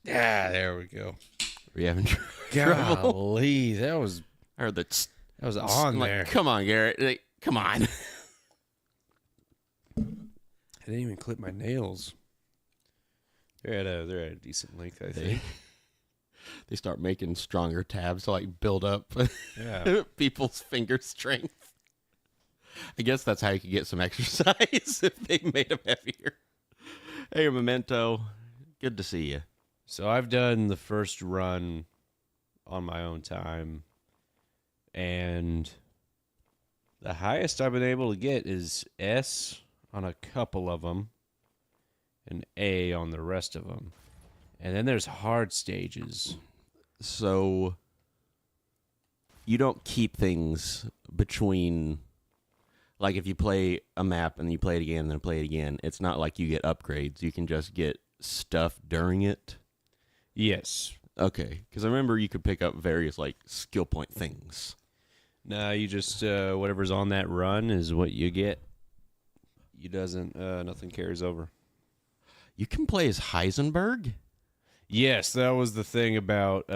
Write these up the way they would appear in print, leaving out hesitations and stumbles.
Yeah, there we go. Are you having trouble? Golly, that was I heard that. that was on like, there. come on, Garrett. Like, come on. I didn't even clip my nails. They're at a decent length, I think. They start making stronger tabs to like build up Yeah. people's finger strength. I guess that's how you could get some exercise if they made them heavier. Hey, Memento. Good to see you. So I've done the first run on my own time, and the highest I've been able to get is S on a couple of them, and A on the rest of them. And then there's hard stages. So you don't keep things between, like if you play a map and you play it again and then play it again, it's not like you get upgrades. You can just get stuff during it. Yes. Okay, because I remember you could pick up various like skill point things. No, you just whatever's on that run is what you get. You doesn't nothing carries over. You can play as Heisenberg? Yes, that was the thing about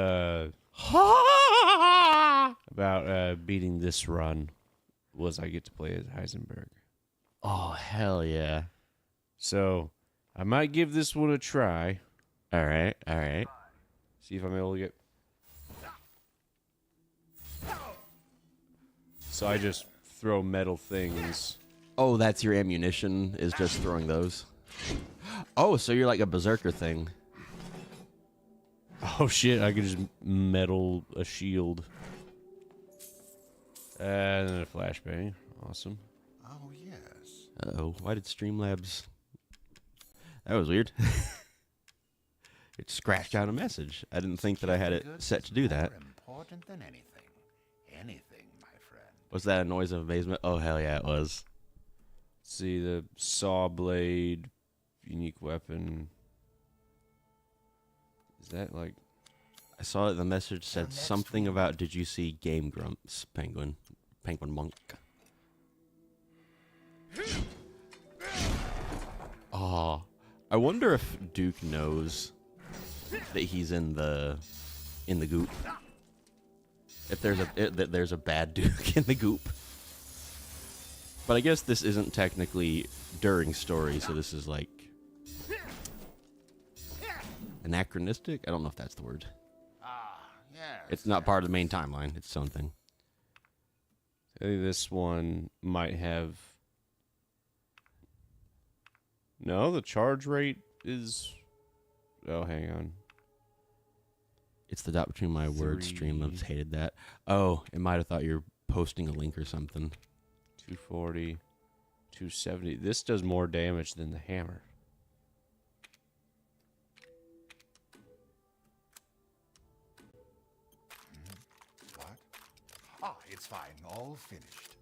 beating this run was I get to play as Heisenberg. Oh, hell yeah. So I might give this one a try. All right, all right. See if I'm able to get. So I just throw metal things. Oh, that's your ammunition, is just throwing those? Oh, so you're like a berserker thing. Oh shit, I could just metal a shield. And then a flashbang. Awesome. Oh, yes. Uh-oh, why did Streamlabs... That was weird. It scratched out a message. I didn't think that I had it set to do that. More important than anything. Anything, my friend. Was that a noise of amazement? Oh, hell yeah, it was. See the saw blade, unique weapon. Is that like... I saw it, the message said something about, did you see Game Grumps, Penguin Monk? Oh, I wonder if Duke knows that he's in the goop. If there's a bad Duke in the goop. But I guess this isn't technically during story, so this is like anachronistic? I don't know if that's the word. Yes. It's not part of the main timeline. It's its own thing. I think this one might have... No, the charge rate is... Oh, hang on. It's the dot between my words. 3. Streamlabs hated that. Oh, it might have thought you were posting a link or something. 240, 270. This does more damage than the hammer. What? Ah, it's fine. All finished.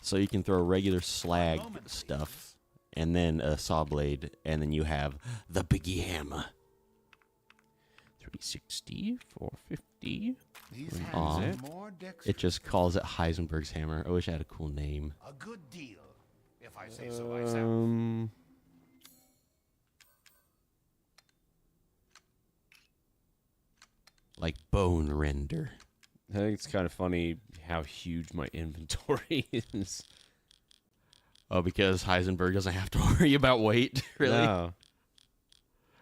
So you can throw regular slag stuff, and then a saw blade, and then you have the biggie hammer. 360, 450. These Aw. hands are more dexterous. It just calls it Heisenberg's hammer. I wish I had a cool name. A good deal, if I say so myself. Like Bone Render. I think it's kind of funny how huge my inventory is. Oh, because Heisenberg doesn't have to worry about weight, really? No.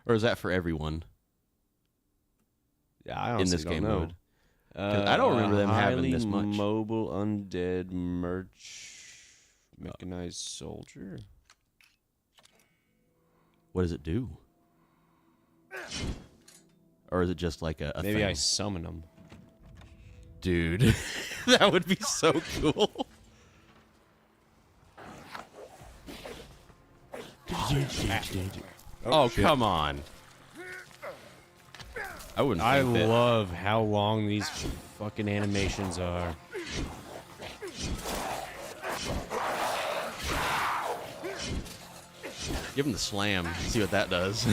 Or is that for everyone Yeah, I in honestly this don't game know. mode? 'Cause I don't remember them having this highly much. Mobile undead mechanized soldier. What does it do? Or is it just like a Maybe thing? I summon them. Dude, that would be so cool. Oh, come on. I wouldn't I think that. love how long these fucking animations are. Give him the slam. See what that does.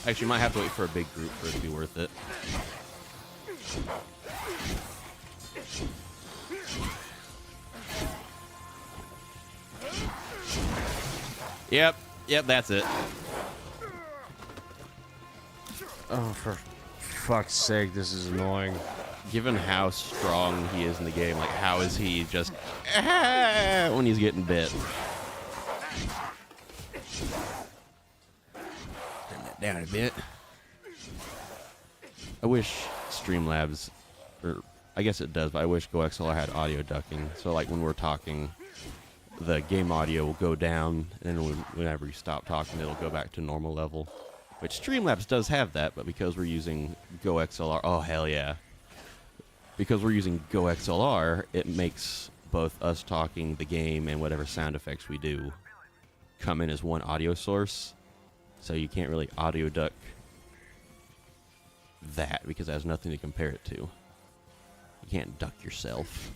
Actually, you might have to wait for a big group for it to be worth it. Yep. Yep, that's it. Oh, for fuck's sake, this is annoying. Given how strong he is in the game, like, how is he just when he's getting bit? Turn that down a bit. I wish Streamlabs, or I guess it does, but I wish GoXLR had audio ducking. So, like, when we're talking, the game audio will go down, and then whenever you stop talking, it'll go back to normal level. Which Streamlabs does have that, but because we're using GoXLR, oh, hell yeah. Because we're using GoXLR, it makes both us talking, the game, and whatever sound effects we do come in as one audio source. So you can't really audio duck that because it has nothing to compare it to. You can't duck yourself.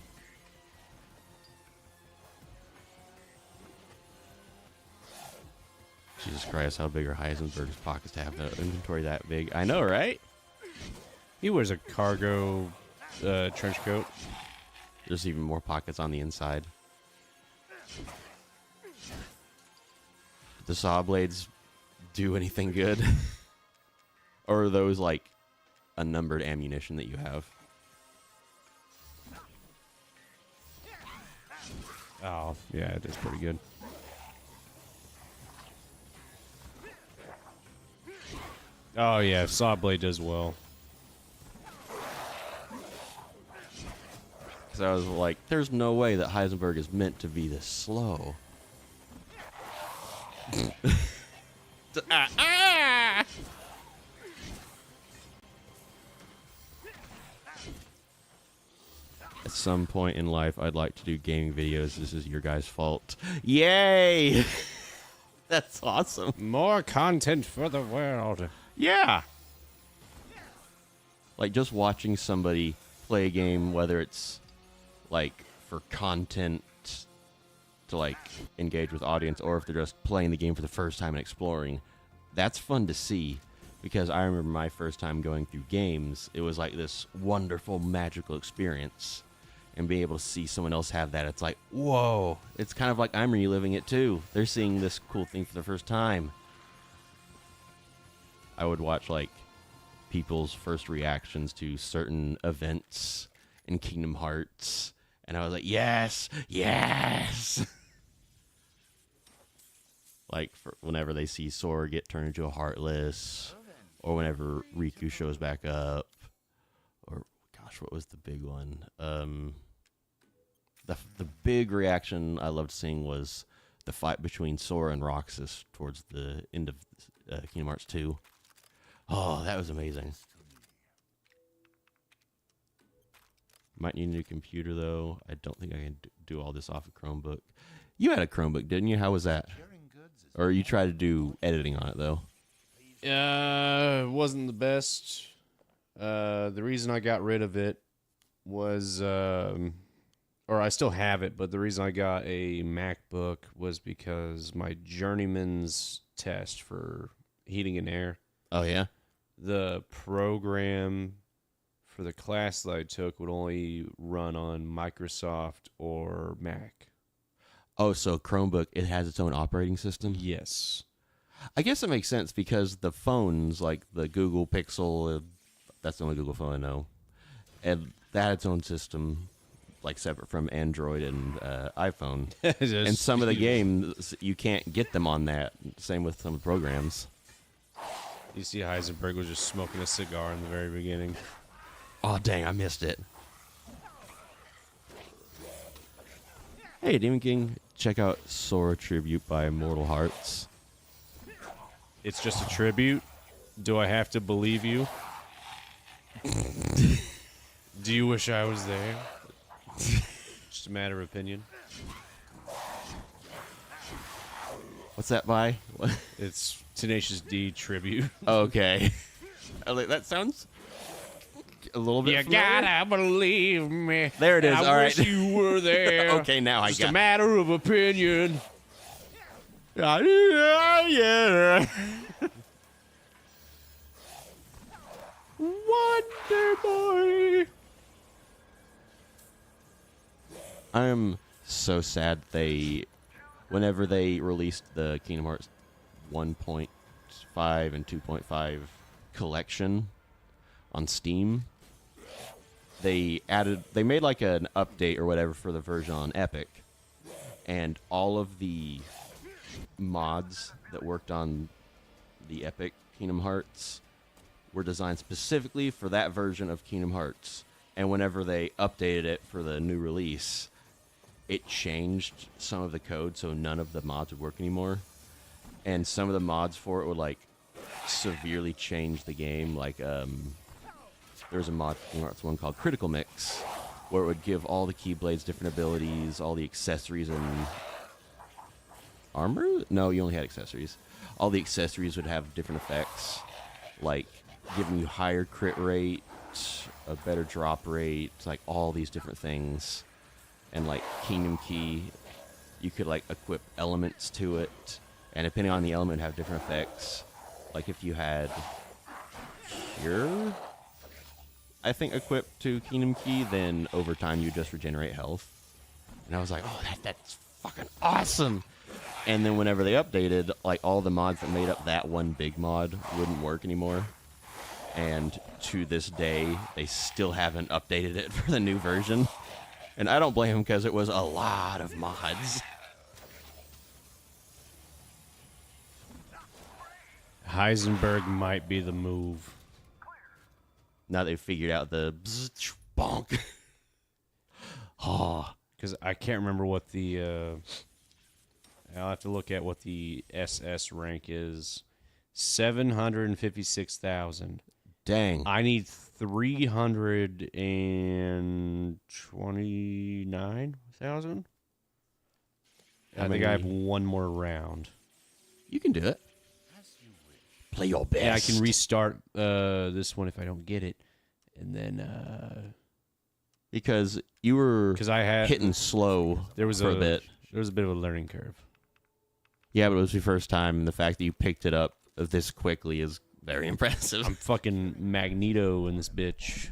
Jesus Christ, how big are Heisenberg's pockets to have the inventory that big? I know, right? He wears a cargo trench coat. There's even more pockets on the inside. The saw blades do anything good? Or are those like unnumbered ammunition that you have? Oh, yeah, it is pretty good. Oh, yeah, saw blade does well. Because I was like, there's no way that Heisenberg is meant to be this slow. At some point in life, I'd like to do gaming videos. This is your guys' fault. Yay! That's awesome. More content for the world. Yeah. Like just watching somebody play a game, whether it's like for content to like engage with audience, or if they're just playing the game for the first time and exploring, that's fun to see. Because I remember my first time going through games, it was like this wonderful, magical experience. And being able to see someone else have that, it's like, whoa. It's kind of like I'm reliving it too. They're seeing this cool thing for the first time. I would watch like people's first reactions to certain events in Kingdom Hearts. And I was like, yes, yes. Like for whenever they see Sora get turned into a Heartless, or whenever Riku shows back up, or gosh, what was the big one? The big reaction I loved seeing was the fight between Sora and Roxas towards the end of Kingdom Hearts 2. Oh, that was amazing. Might need a new computer though. I don't think I can do all this off a Chromebook. You had a Chromebook, didn't you? How was that? Or you tried to do editing on it though? It wasn't the best. The reason I got rid of it was, or I still have it, but the reason I got a MacBook was because my journeyman's test for heating and air, Oh yeah? the program for the class that I took would only run on Microsoft or Mac. Oh, so Chromebook, it has its own operating system? Yes. I guess it makes sense because the phones, like the Google Pixel, that's the only Google phone I know, and that had its own system, like separate from Android and iPhone. And some of the games, you can't get them on that. Same with some programs. You see Heisenberg was just smoking a cigar in the very beginning. Oh, dang, I missed it. Hey, Demon King, check out Sora Tribute by Immortal Hearts. It's just a tribute. Do I have to believe you? Do you wish I was there? Just a matter of opinion. What's that by? What? It's Tenacious D tribute. Okay. That sounds a little bit You familiar. gotta believe me. There it is. I All wish right. you were there. Okay, now I Just got a matter of opinion. Yeah. Wonder Boy. I'm so sad whenever they released the Kingdom Hearts 1.5 and 2.5 collection on Steam. They made like an update or whatever for the version on Epic, and all of the mods that worked on the Epic Kingdom Hearts were designed specifically for that version of Kingdom Hearts. And whenever they updated it for the new release, it changed some of the code, so none of the mods would work anymore. And some of the mods for it would like severely change the game. Like there was a mod for Kingdom Hearts 1 called Critical Mix, where it would give all the Keyblades different abilities, all the accessories and armor? No, you only had accessories. All the accessories would have different effects, like giving you higher crit rate, a better drop rate, like all these different things. And like Kingdom Key, you could like equip elements to it, and depending on the element, have different effects. Like if you had Cure, I think, equipped to Kingdom Key, then over time you just regenerate health. And I was like, oh, that's fucking awesome. And then whenever they updated, like all the mods that made up that one big mod wouldn't work anymore. And to this day, they still haven't updated it for the new version. And I don't blame them because it was a lot of mods. Heisenberg might be the move. Now they've figured out the bonk. Oh. Because I can't remember what the... I'll have to look at what the SS rank is. 756,000. Dang. I need 329,000. I think I have one more round. You can do it. Play your best. Yeah, I can restart this one if I don't get it, and then because you were I had hitting slow there was for a bit. There was a bit of a learning curve. Yeah, but it was your first time, and the fact that you picked it up this quickly is very impressive. I'm fucking Magneto in this bitch.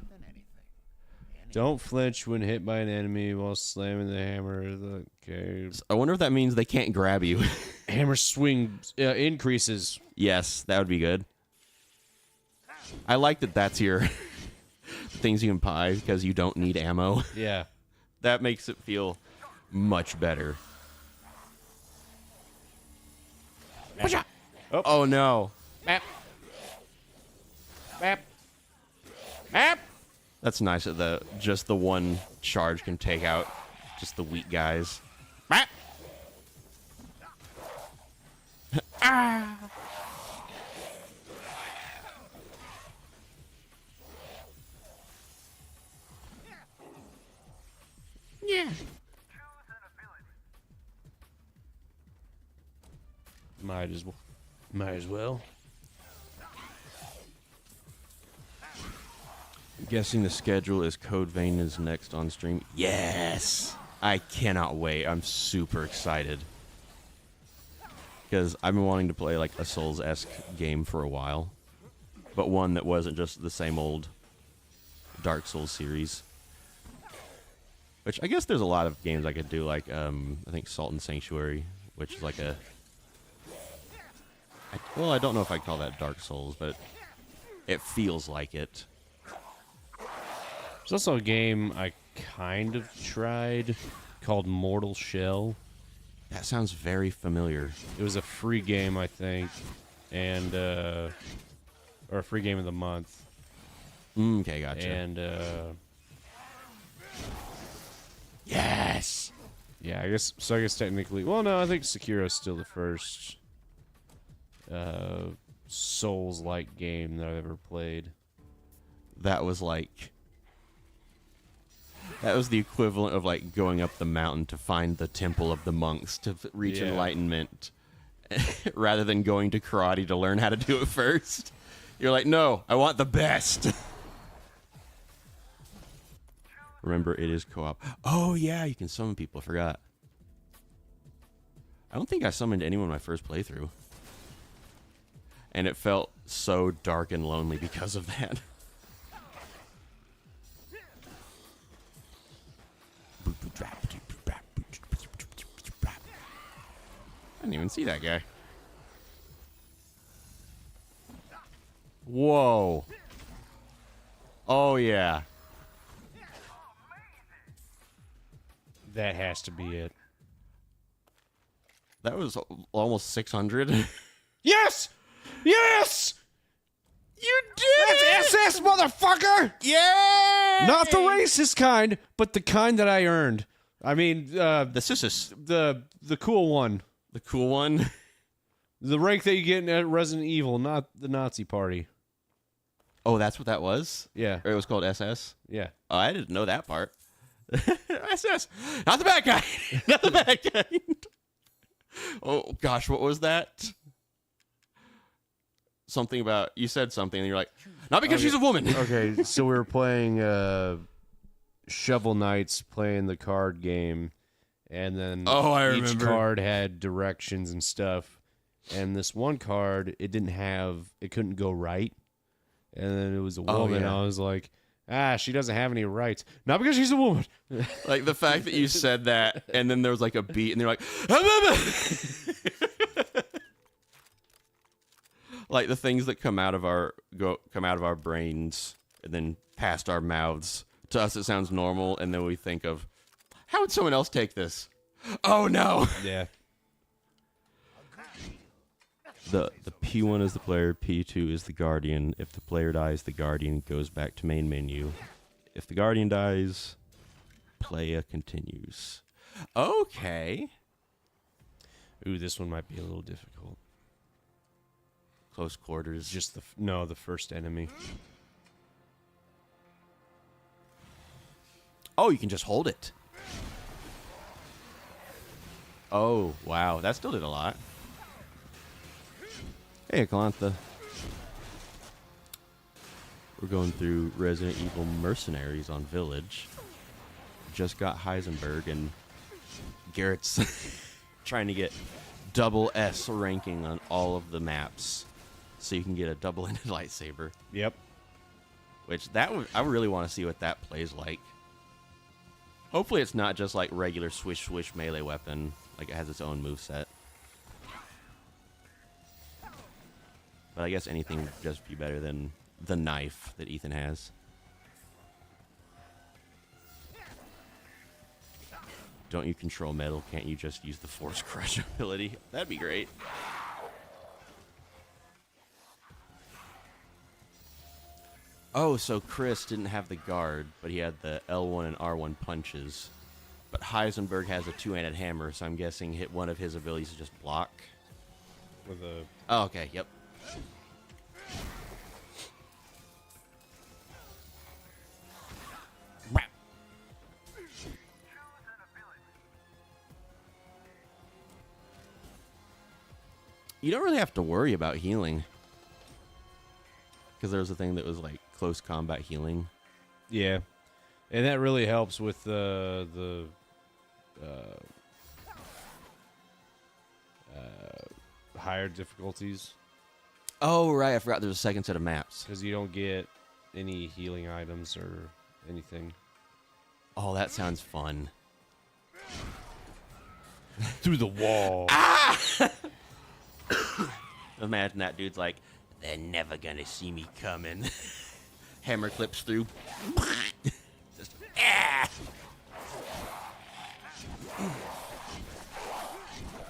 Don't flinch when hit by an enemy while slamming the hammer. Okay. I wonder if that means they can't grab you. Hammer swing increases. Yes, that would be good. I like that that's your things you can buy because you don't need ammo. Yeah. That makes it feel much better. Oh no. Map. Map. Map. That's nice that just the one charge can take out just the weak guys. Map. Ah. Yeah. Might as well. I'm guessing the schedule is Code Vein is next on stream. Yes! I cannot wait. I'm super excited. Because I've been wanting to play like a Souls-esque game for a while. But one that wasn't just the same old Dark Souls series. Which I guess there's a lot of games I could do, like I think Salt and Sanctuary, which is like a... well, I don't know if I'd call that Dark Souls, but it feels like it. There's also a game I kind of tried called Mortal Shell. That sounds very familiar. It was a free game, I think, and or a free game of the month. Okay, gotcha. And yes. Yeah, I guess technically, well, no, I think Sekiro's still the first Souls-like game that I've ever played. That was the equivalent of like going up the mountain to find the temple of the monks to reach enlightenment, rather than going to karate to learn how to do it first. You're like, no, I want the best. Remember, it is co-op. Oh yeah, you can summon people. I forgot. I don't think I summoned anyone in my first playthrough, and it felt so dark and lonely because of that. I didn't even see that guy. Whoa. Oh, yeah. That has to be it. That was almost 600. Yes! Yes! You did That's SS, motherfucker! Yay! Not the racist kind, but the kind that I earned. I mean, The Sissus. the cool one. The cool one. The rank that you get in Resident Evil, not the Nazi Party. Oh, that's what that was? Yeah, Or it was called SS? yeah. Oh, I didn't know that part. SS. Not the bad guy. Not the bad guy. Oh, gosh, what was that? Something about, you said something, and you're like, not because she's a woman. Okay, so we were playing Shovel Knights, playing the card game, and then Oh, I each remember. card had directions and stuff. And this one card, it couldn't go right. And then it was a Oh, woman. yeah. I was like, she doesn't have any rights. Not because she's a woman. Like, the fact that you said that, and then there was, like, a beat, and they're like, like, the things that come out of our brains, and then past our mouths. To us, it sounds normal, and then we think of, how would someone else take this? Oh, no. Yeah. The P1 is the player, P2 is the guardian. If the player dies, the guardian goes back to main menu. If the guardian dies, playa continues. Okay. Ooh, this one might be a little difficult. Close quarters. Just the first enemy. Oh, you can just hold it. Oh, wow. That still did a lot. Hey, Kalantha. We're going through Resident Evil Mercenaries on Village. Just got Heisenberg, and Garrett's trying to get double S ranking on all of the maps so you can get a double-ended lightsaber. Yep. Which, I really want to see what that plays like. Hopefully it's not just like regular swish melee weapon. Like, it has its own moveset. But I guess anything would just be better than the knife that Ethan has. Don't you control metal? Can't you just use the Force Crush ability? That'd be great. Oh, so Chris didn't have the guard, but he had the L1 and R1 punches. But Heisenberg has a two-handed hammer, so I'm guessing hit one of his abilities to just block. With a Oh, okay, yep. You don't really have to worry about healing. Because there was a thing that was like close combat healing. yeah, and that really helps with higher difficulties Oh, right. I forgot there's a second set of maps. because you don't get any healing items or anything. Oh, that sounds fun. Through the wall. Imagine that dude's like, they're never gonna see me coming. Hammer clips through. Just,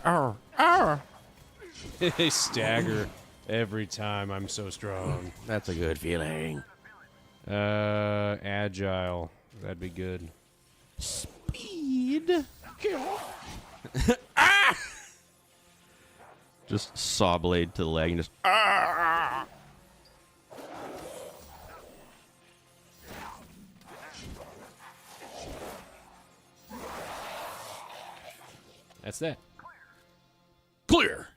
ah! They stagger every time. I'm so strong. That's a good feeling. Agile. That'd be good. Speed. Just saw blade to the leg and just. That's that. Clear.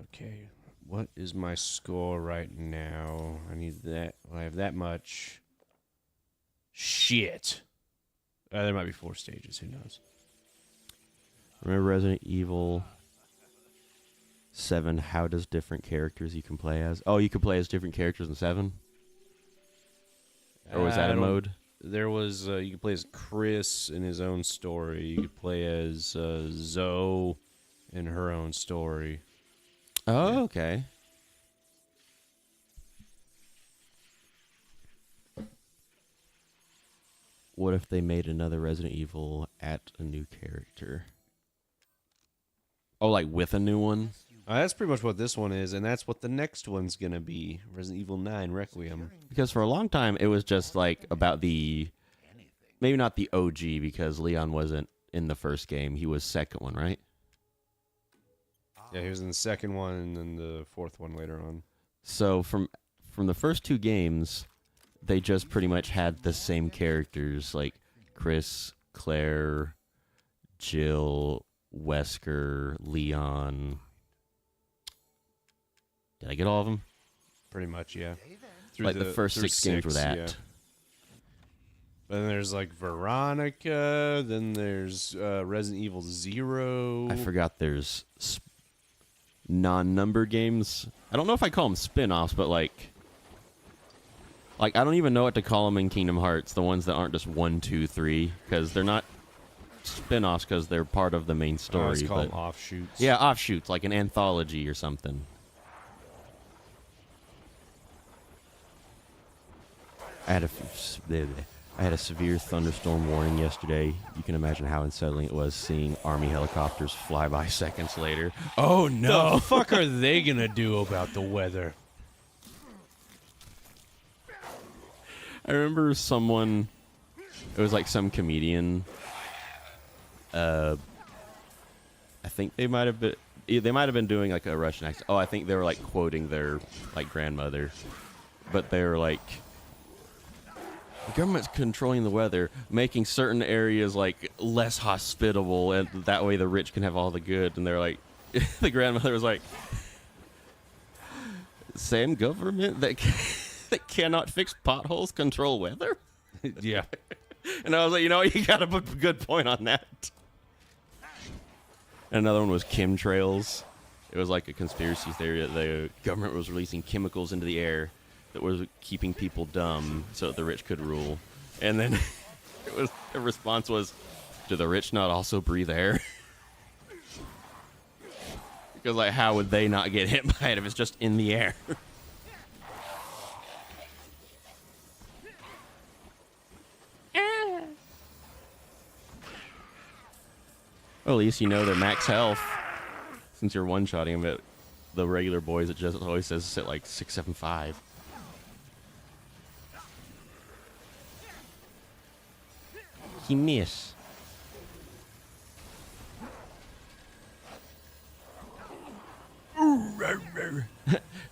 Okay. What is my score right now? I need that. Well, I have that much. Shit. There might be 4 stages. Who knows? Remember Resident Evil 7? How does different characters you can play as? Oh, you could play as different characters in 7? Or was that I a don't- mode? There was, you could play as Chris in his own story. You could play as Zoe in her own story. Oh, Yeah. okay. What if they made another Resident Evil at a new character? Oh, like with a new one? That's pretty much what this one is, and that's what the next one's gonna be. Resident Evil 9 Requiem. Because for a long time, it was just like about the, maybe not the OG, because Leon wasn't in the first game. He was second one, right? Yeah, he was in the second one and then the fourth one later on. So from the first two games, they just pretty much had the same characters, like Chris, Claire, Jill, Wesker, Leon. Did I get all of them? Pretty much, yeah. Through Like the first through 6 games were that. Yeah. Then there's like Veronica. Then there's Resident Evil 0. I forgot there's non-number games. I don't know if I call them spin-offs, but like I don't even know what to call them in Kingdom Hearts, the ones that aren't just 1, 2, 3, because they're not spin-offs because they're part of the main story. Let's call them but offshoots. yeah, offshoots, like an anthology or something. I had a severe thunderstorm warning yesterday. You can imagine how unsettling it was seeing Army helicopters fly by seconds later. Oh no! The fuck are they gonna do about the weather? I remember someone, it was like some comedian. I think they might have been doing like a Russian accent. Oh, I think they were like quoting their like grandmother, but they were like, the government's controlling the weather, making certain areas like less hospitable, and that way the rich can have all the good. And they're like, the grandmother was like, same government that that cannot fix potholes control weather. Yeah. And I was like, you know, you got a good point on that. And another one was chemtrails. It was like a conspiracy theory that the government was releasing chemicals into the air that was keeping people dumb so that the rich could rule. And then the response was, do the rich not also breathe air? Because like, how would they not get hit by it if it's just in the air? Well, at least you know they're max health. Since you're one-shotting them, the regular boys, it just always says sit like 6, 7, 5. He miss.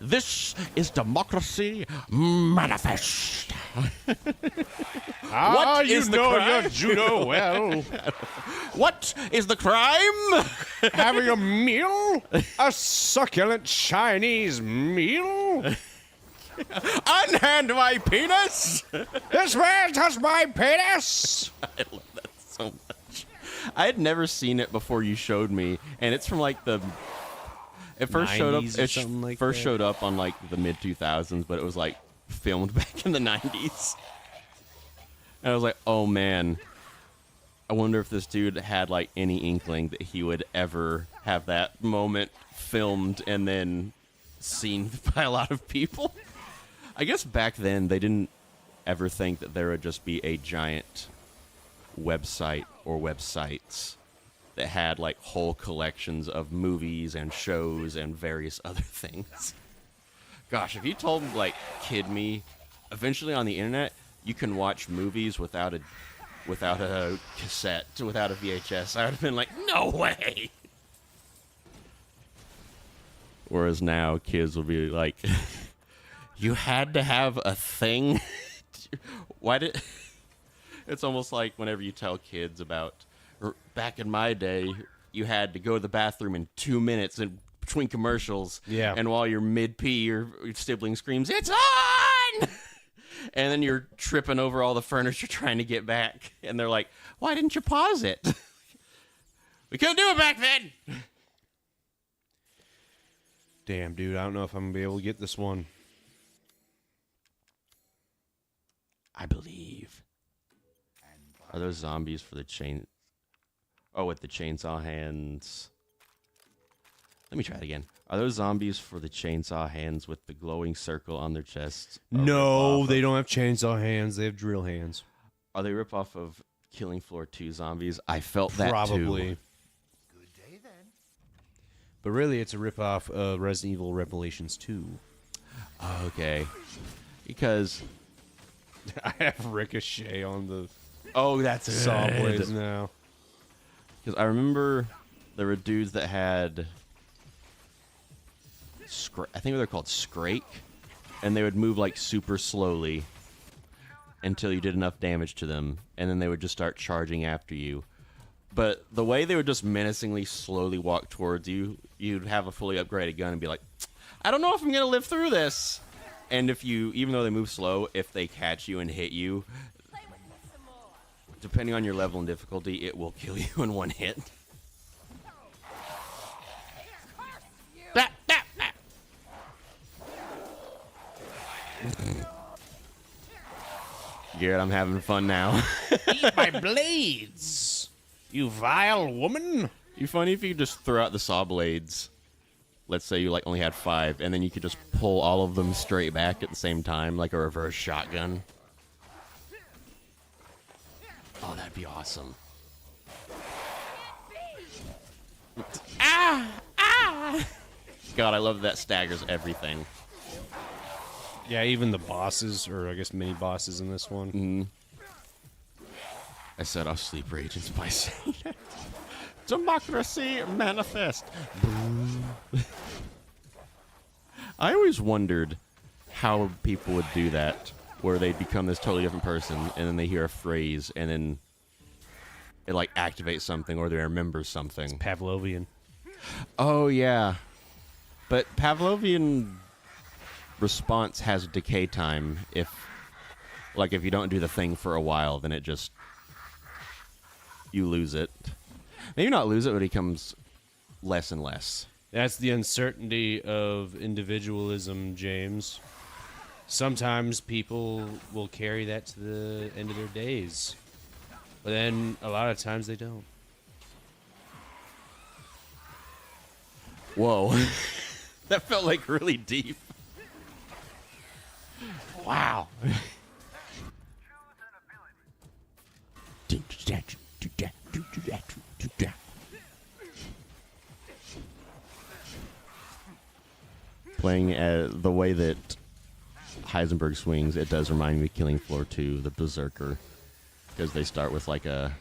This is democracy manifest. Ah, What you is the know crime? your judo well. What is the crime? Having a meal? A succulent Chinese meal? Unhand my penis! This man touched my penis! I love that so much. I had never seen it before you showed me, and it's from like the. It first showed up. 90s or It something like first that? showed up on like the mid 2000s, but it was like filmed back in the 90s. And I was like, oh man, I wonder if this dude had like any inkling that he would ever have that moment filmed and then seen by a lot of people. I guess back then they didn't ever think that there would just be a giant website or websites that had like whole collections of movies and shows and various other things. Gosh, if you told like kid me, eventually on the internet you can watch movies without a cassette, without a VHS, I would have been like, no way. Whereas now kids will be like, you had to have a thing. Why did? It's almost like whenever you tell kids about back in my day, you had to go to the bathroom in 2 minutes in between commercials. Yeah. And while you're mid-pee, your sibling screams, "It's on!" And then you're tripping over all the furniture trying to get back. And they're like, why didn't you pause it? We couldn't do it back then. Damn, dude, I don't know if I'm going to be able to get this one. I believe. Are those zombies for the chain? Oh, with the chainsaw hands. Let me try it again. Are those zombies for the chainsaw hands with the glowing circle on their chests? No, they don't have chainsaw hands. They have drill hands. Are they rip off of Killing Floor 2 zombies? I felt that Probably. too. Good day then. But really, it's a ripoff of Resident Evil Revelations 2. Okay. Because... I have Ricochet on the Oh, that's saw good. blades now. Because I remember there were dudes that had... I think they're called Scrake. And they would move like super slowly until you did enough damage to them. And then they would just start charging after you. But the way they would just menacingly slowly walk towards you, you'd have a fully upgraded gun and be like, I don't know if I'm going to live through this. And if you, even though they move slow, if they catch you and hit you, depending on your level and difficulty, it will kill you in one hit. Bah, bah, bah. Garrett, I'm having fun now. Eat my blades, you vile woman. It'd be funny if you just throw out the saw blades. Let's say you like only had 5, and then you could just pull all of them straight back at the same time, like a reverse shotgun. Oh, that'd be awesome. Ah! Ah! God, I love that staggers everything. Yeah, even the bosses, or I guess mini bosses in this one. I set off sleeper agents by saying it. Democracy manifest. I always wondered how people would do that, where they'd become this totally different person, and then they hear a phrase, and then it like activates something, or they remember something. Pavlovian. Oh yeah, but Pavlovian response has decay time. If you don't do the thing for a while, then it just you lose it. Maybe not lose it, but it becomes less and less. That's the uncertainty of individualism, James. Sometimes people will carry that to the end of their days. But then a lot of times they don't. Whoa. That felt like really deep. Wow. Playing the way that Heisenberg swings, it does remind me of Killing Floor 2, the Berserker. Because they start with like I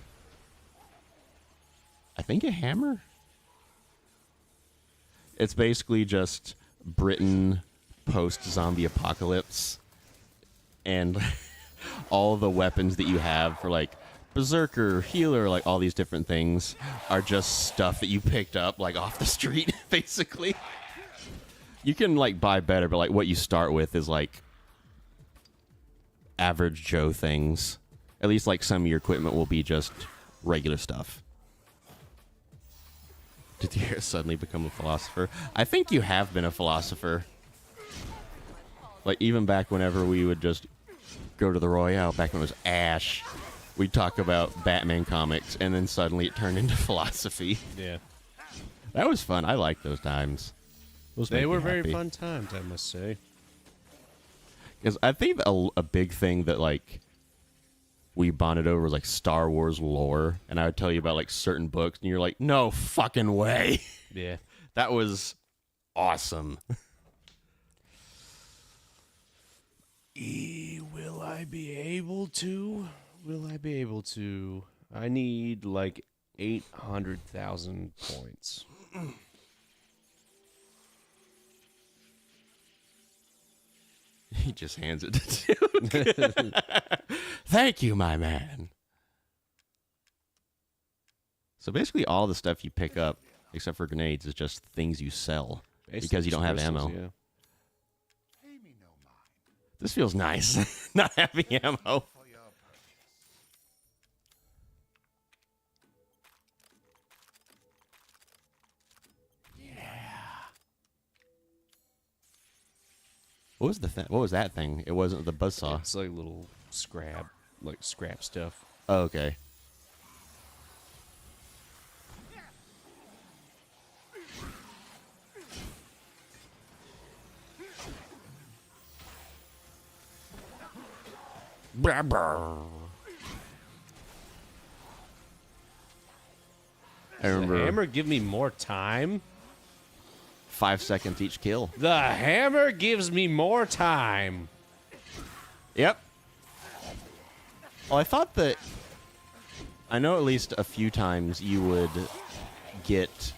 think a hammer? It's basically just Britain post-zombie apocalypse. And all the weapons that you have for like Berserker, Healer, like all these different things are just stuff that you picked up like off the street, basically. You can like buy better, but like what you start with is like average Joe things. At least like some of your equipment will be just regular stuff. Did you suddenly become a philosopher? I think you have been a philosopher. Like even back whenever we would just go to the Royale, back when it was Ash, we'd talk about Batman comics, and then suddenly it turned into philosophy. Yeah. That was fun. I liked those times. They were very fun times, I must say. Because I think a big thing that like we bonded over was like Star Wars lore, and I would tell you about like certain books, and you're like, no fucking way. Yeah. That was awesome. Will I be able to? Will I be able to? I need like 800,000 points. He just hands it to Duke. Thank you, my man. So basically all the stuff you pick up, except for grenades, is just things you sell. Basically Because you don't have crystals, ammo. Yeah. Pay me no mind This feels nice. Not having ammo. for your purchase. What was what was that thing? It wasn't the buzzsaw. It's like little scrap stuff. Oh, okay. Brr, brr. I Does the remember hammer give me more time? 5 seconds each kill. The hammer gives me more time. Yep. Well, I thought that... I know at least a few times you would get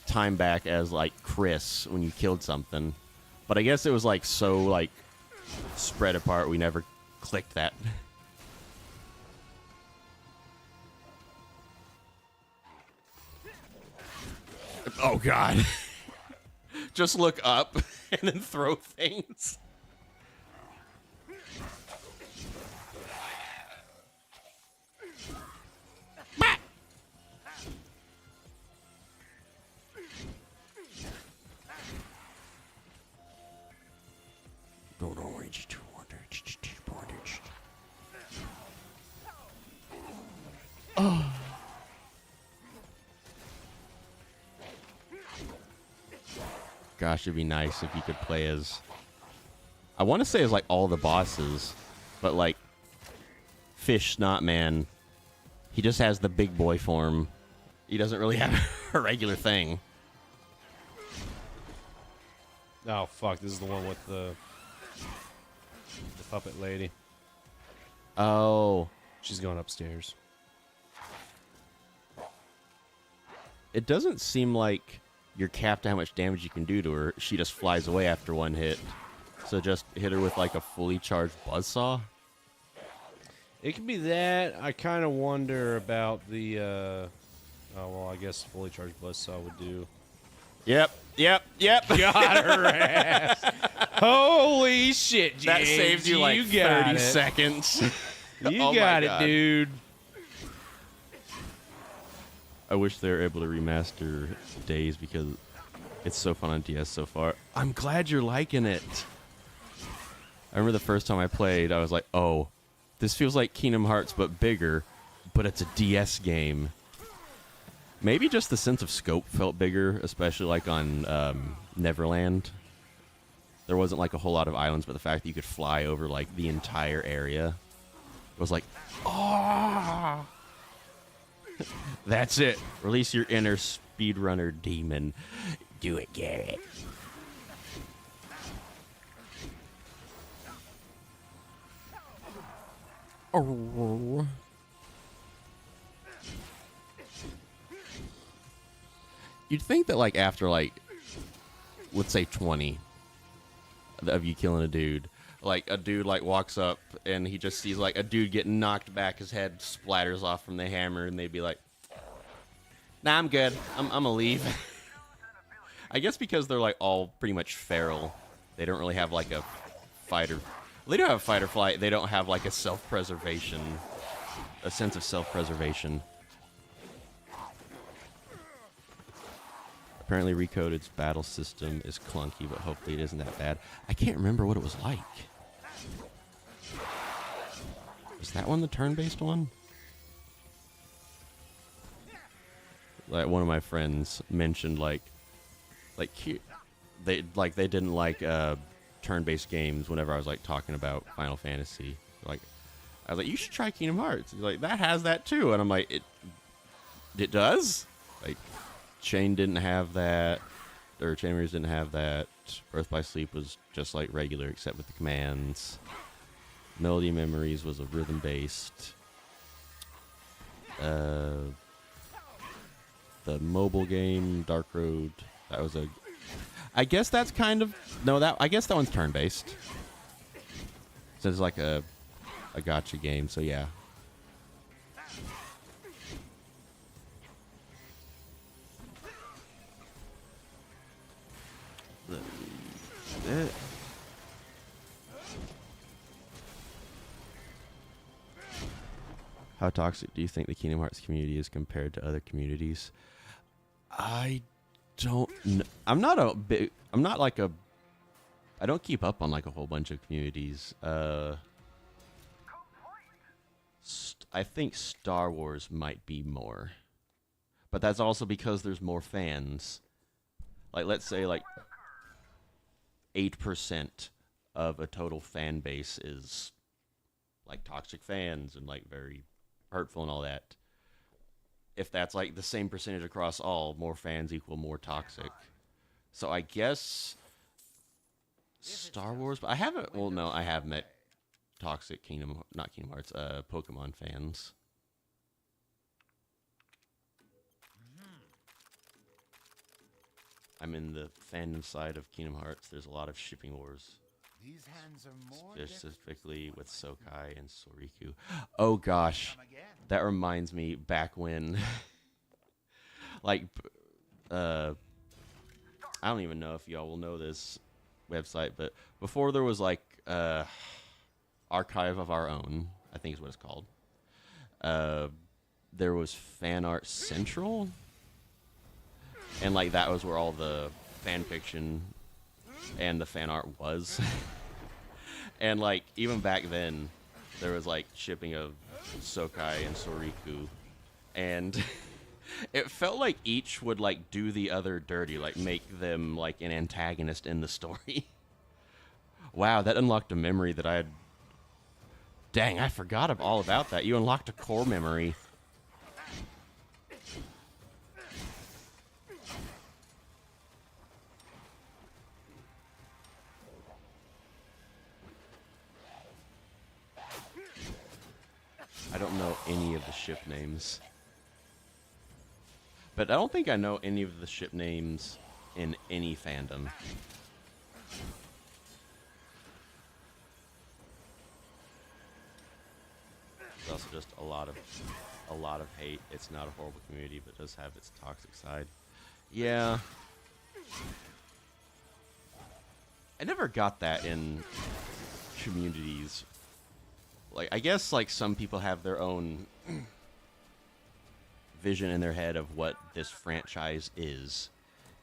time back as, like, Chris when you killed something. But I guess it was, like, so, like, spread apart we never clicked that. Oh, God. Just look up and then throw things. Oh. Gosh, it'd be nice if you could play as... I want to say as, like, all the bosses, but, like, Fish Snot Man, he just has the big boy form. He doesn't really have a regular thing. Oh, fuck. This is the one with the puppet lady. Oh. She's going upstairs. It doesn't seem like you're capped to how much damage you can do to her. She just flies away after one hit. So just hit her with, like, a fully charged buzzsaw. It could be that. I kind of wonder about the... oh, well, I guess fully charged buzzsaw would do. Yep. Got her ass. Holy shit, James. That saved you, like, 30 seconds. You Oh got my it, God. dude. I wish they were able to remaster Days because it's so fun on DS so far. I'm glad you're liking it. I remember the first time I played, I was like, oh, this feels like Kingdom Hearts but bigger, but it's a DS game. Maybe just the sense of scope felt bigger, especially like on Neverland. There wasn't like a whole lot of islands, but the fact that you could fly over like the entire area was like, oh! That's it. Release your inner speedrunner demon. Do it, Garrett. Oh. You'd think that, like, after, like, let's say 20 of you killing a dude, like, a dude, like, walks up and he just sees, like, a dude getting knocked back, his head splatters off from the hammer, and they'd be like, nah, I'm good. I'm gonna leave. I guess because they're, like, all pretty much feral. They don't really have, like, a fight or... They don't have fight or flight. They don't have, like, a self-preservation... A sense of self-preservation. Apparently Recoded's battle system is clunky, but hopefully it isn't that bad. I can't remember what it was like. Is that one the turn-based one? Like, one of my friends mentioned, they didn't like turn-based games whenever I was, like, talking about Final Fantasy. Like, I was like, you should try Kingdom Hearts. He's like, that has that too. And I'm like, it does? Like, Chain didn't have that, or Chain Mirrors didn't have that. Birth by Sleep was just like regular, except with the commands. Melody Memories was a rhythm-based. The mobile game, Dark Road, that was a... I guess that's kind of... No, I guess that one's turn-based. So it's like a gotcha game, so yeah. How toxic do you think the Kingdom Hearts community is compared to other communities? I don't know. I don't keep up on like a whole bunch of communities. I think Star Wars might be more. But that's also because there's more fans. Like, let's say like 8% of a total fan base is like toxic fans and like very hurtful and all that. If that's like the same percentage across all, more fans equal more toxic. So I guess Star Wars, but I haven't. Well, no, I have met toxic not Kingdom Hearts, Pokemon fans. I'm in the fandom side of Kingdom Hearts. There's a lot of shipping wars, These hands are more specifically with Sokai and Soriku. Oh gosh, that reminds me back when, like, I don't even know if y'all will know this website, but before there was like Archive of Our Own, I think is what it's called. There was Fan Art Central, and like that was where all the fan fiction and the fan art was. And like even back then, there was like shipping of Sokai and Soriku, and it felt like each would like do the other dirty, like make them like an antagonist in the story. Wow, that unlocked a memory that I had. Dang, I forgot all about that. You unlocked a core memory. I don't know any of the ship names. But I don't think I know any of the ship names in any fandom. There's also just a lot of hate. It's not a horrible community, but it does have its toxic side. Yeah. I never got that in communities. Like, I guess like some people have their own vision in their head of what this franchise is,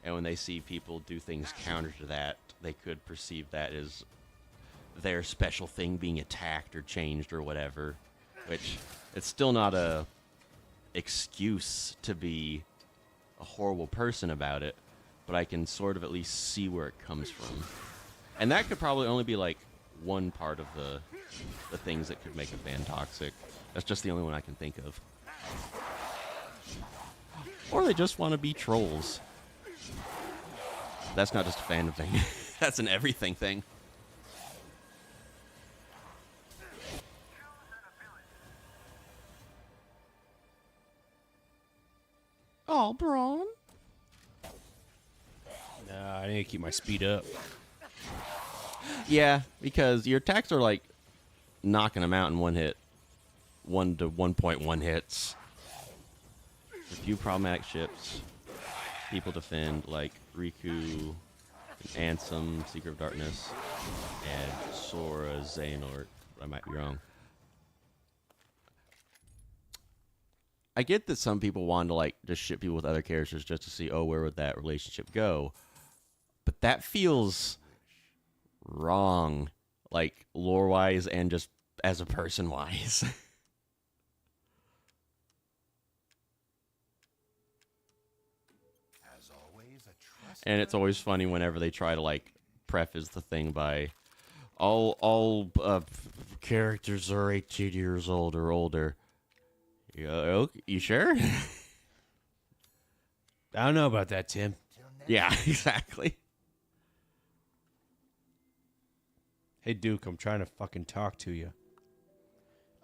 and when they see people do things counter to that, they could perceive that as their special thing being attacked or changed or whatever, which it's still not a excuse to be a horrible person about it, but I can sort of at least see where it comes from. And that could probably only be like one part of the things that could make a fan toxic. That's just the only one I can think of. Or they just want to be trolls. That's not just a fandom thing. That's an everything thing. Oh, Braun. Nah, I need to keep my speed up. Yeah, because your attacks are like knocking them out in one hit. 1 to 1.1 hits. A few problematic ships. People defend like Riku, Ansem, Secret of Darkness, and Sora Xehanort. I might be wrong. I get that some people want to like just ship people with other characters just to see, oh, where would that relationship go? But that feels wrong, like lore-wise and just as a person-wise. as always a trust. And it's always funny whenever they try to like preface the thing by all characters are 18 years old or older. You sure? I don't know about that, Tim. Yeah, exactly. Hey, Duke, I'm trying to fucking talk to you.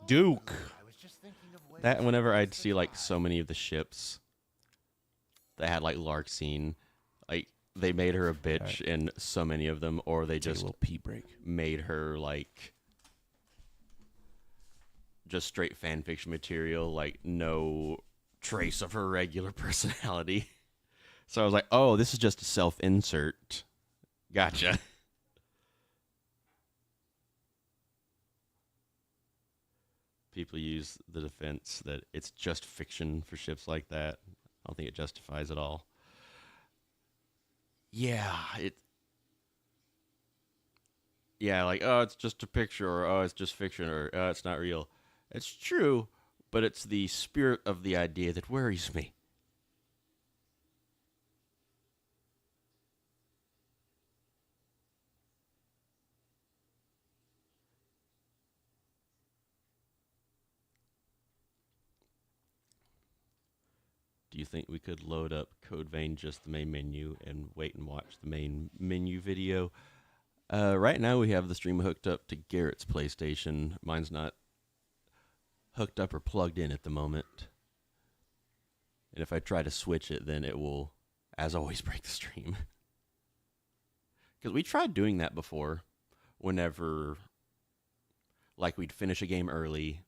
Duke! I was just thinking of ways That whenever I'd see like so many of the ships that had like Larkseen, like they made her a bitch in so many of them, or they Take a just little pee break. made her like just straight fan fiction material, like no trace of her regular personality. So I was like, oh, this is just a self-insert. Gotcha. People use the defense that it's just fiction for ships like that. I don't think it justifies it all. Yeah, like, oh, it's just a picture, or oh, it's just fiction, or oh, it's not real. It's true, but it's the spirit of the idea that worries me. Do you think we could load up Code Vein, just the main menu, and wait and watch the main menu video? Right now we have the stream hooked up to Garrett's PlayStation. Mine's not hooked up or plugged in at the moment. And if I try to switch it, then it will, as always, break the stream. Because we tried doing that before, whenever, like, we'd finish a game early,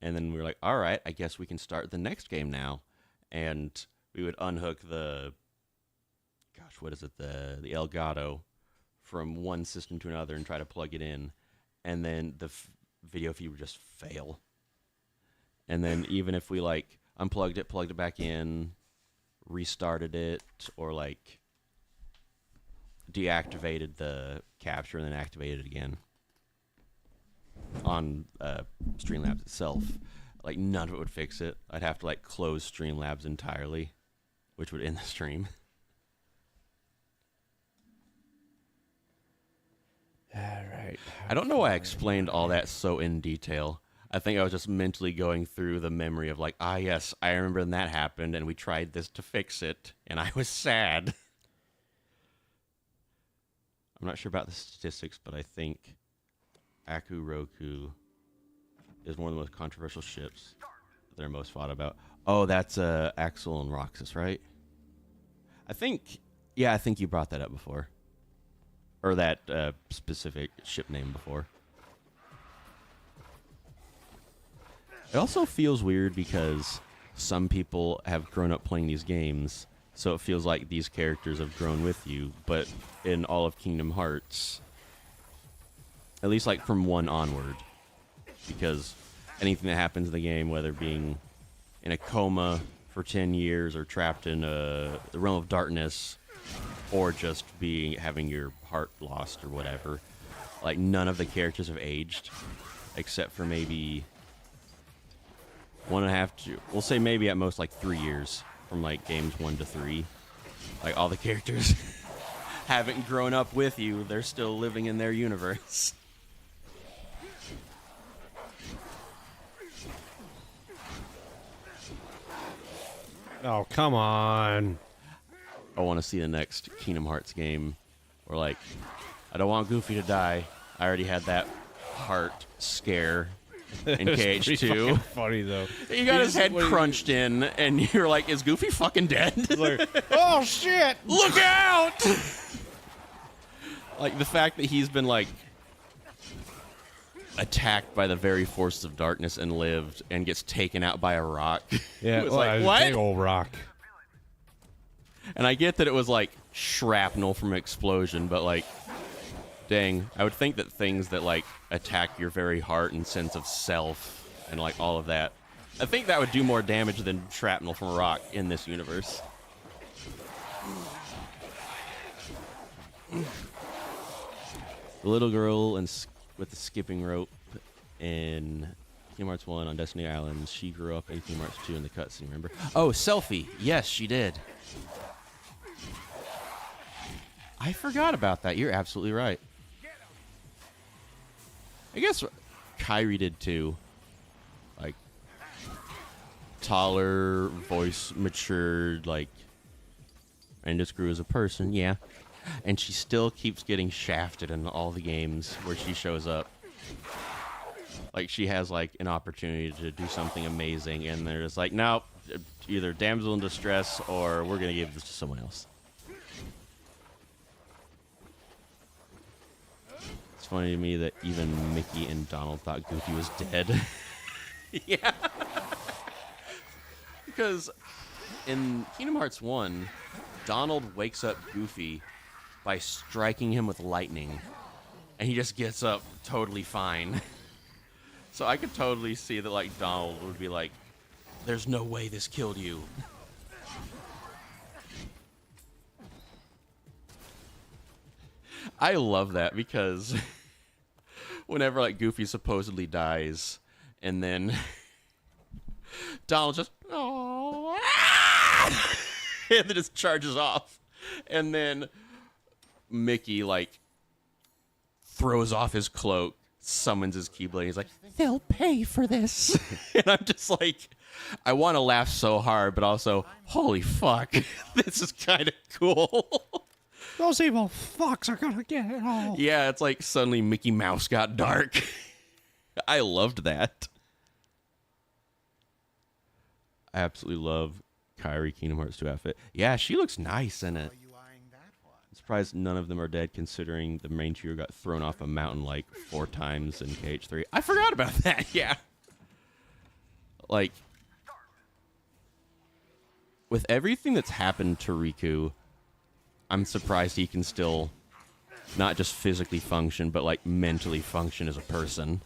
and then we were like, all right, I guess we can start the next game now. And we would unhook the, gosh, what is it, the Elgato from one system to another and try to plug it in. And then the video feed would just fail. And then even if we, like, unplugged it, plugged it back in, restarted it, or, like, deactivated the capture and then activated it again on Streamlabs itself, like, none of it would fix it. I'd have to, like, close Streamlabs entirely, which would end the stream. All right. I don't know why I explained all that so in detail. I think I was just mentally going through the memory of, like, yes, I remember when that happened, and we tried this to fix it, and I was sad. I'm not sure about the statistics, but I think Aku Roku is one of the most controversial ships that are most fought about. Oh, that's Axel and Roxas, right? I think you brought that up before. Or that specific ship name before. It also feels weird because some people have grown up playing these games, so it feels like these characters have grown with you, but in all of Kingdom Hearts, at least like from 1 onward, because anything that happens in the game, whether being in a coma for 10 years or trapped in the realm of darkness, or just having your heart lost or whatever, like, none of the characters have aged, except for maybe 1.5 to, we'll say maybe at most like 3 years from, like, games 1 to 3. Like, all the characters haven't grown up with you. They're still living in their universe. Oh, come on. I want to see the next Kingdom Hearts game where, like, I don't want Goofy to die. I already had that heart scare in KH2. Funny, though. He got his head crunched in, and you're like, is Goofy fucking dead? Like, oh, shit! Look out! Like, the fact that he's been, like, attacked by the very forces of darkness and lived, and gets taken out by a rock. Yeah, it was well, like, a what? big old rock. And I get that it was, like, shrapnel from an explosion, but, like, dang, I would think that things that, like, attack your very heart and sense of self and, like, all of that, I think that would do more damage than shrapnel from a rock in this universe. The little girl with the skipping rope in Kingdom Hearts 1 on Destiny Island, she grew up in Kingdom Hearts 2 in the cutscene, remember? Oh, Selfie. Yes, she did. I forgot about that. You're absolutely right. I guess Kyrie did too. Like, taller, voice matured, like, and just grew as a person, yeah. And she still keeps getting shafted in all the games where she shows up. Like, she has, like, an opportunity to do something amazing, and they're just like, nope, either damsel in distress or we're going to give this to someone else. It's funny to me that even Mickey and Donald thought Goofy was dead. Yeah. Because in Kingdom Hearts 1, Donald wakes up Goofy by striking him with lightning, and he just gets up totally fine. So I could totally see that, like, Donald would be like, there's no way this killed you. I love that because whenever, like, Goofy supposedly dies, and then Donald just, oh, and then just charges off, and then Mickey, like, throws off his cloak, summons his Keyblade, and he's like, they'll pay for this. And I'm just like, I want to laugh so hard, but also, holy fuck, this is kind of cool. Those evil fucks are gonna get it all. Yeah, it's like suddenly Mickey Mouse got dark. I loved that. I absolutely love Kairi Kingdom Hearts 2 outfit. Yeah, she looks nice in it. Are you eyeing that one? I'm surprised none of them are dead, considering the main trio got thrown off a mountain like 4 times in KH3. I forgot about that, yeah. Like, with everything that's happened to Riku, I'm surprised he can still not just physically function, but like mentally function as a person.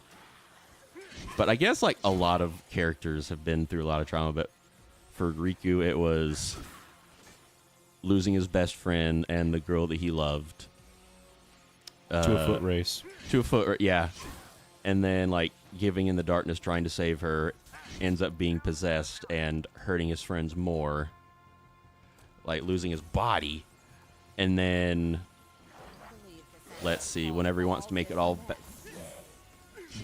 But I guess like a lot of characters have been through a lot of trauma, but for Riku it was losing his best friend and the girl that he loved. To a foot race. Yeah. And then like giving in the darkness, trying to save her, ends up being possessed and hurting his friends more. Like losing his body. And then, let's see, whenever he wants to make it all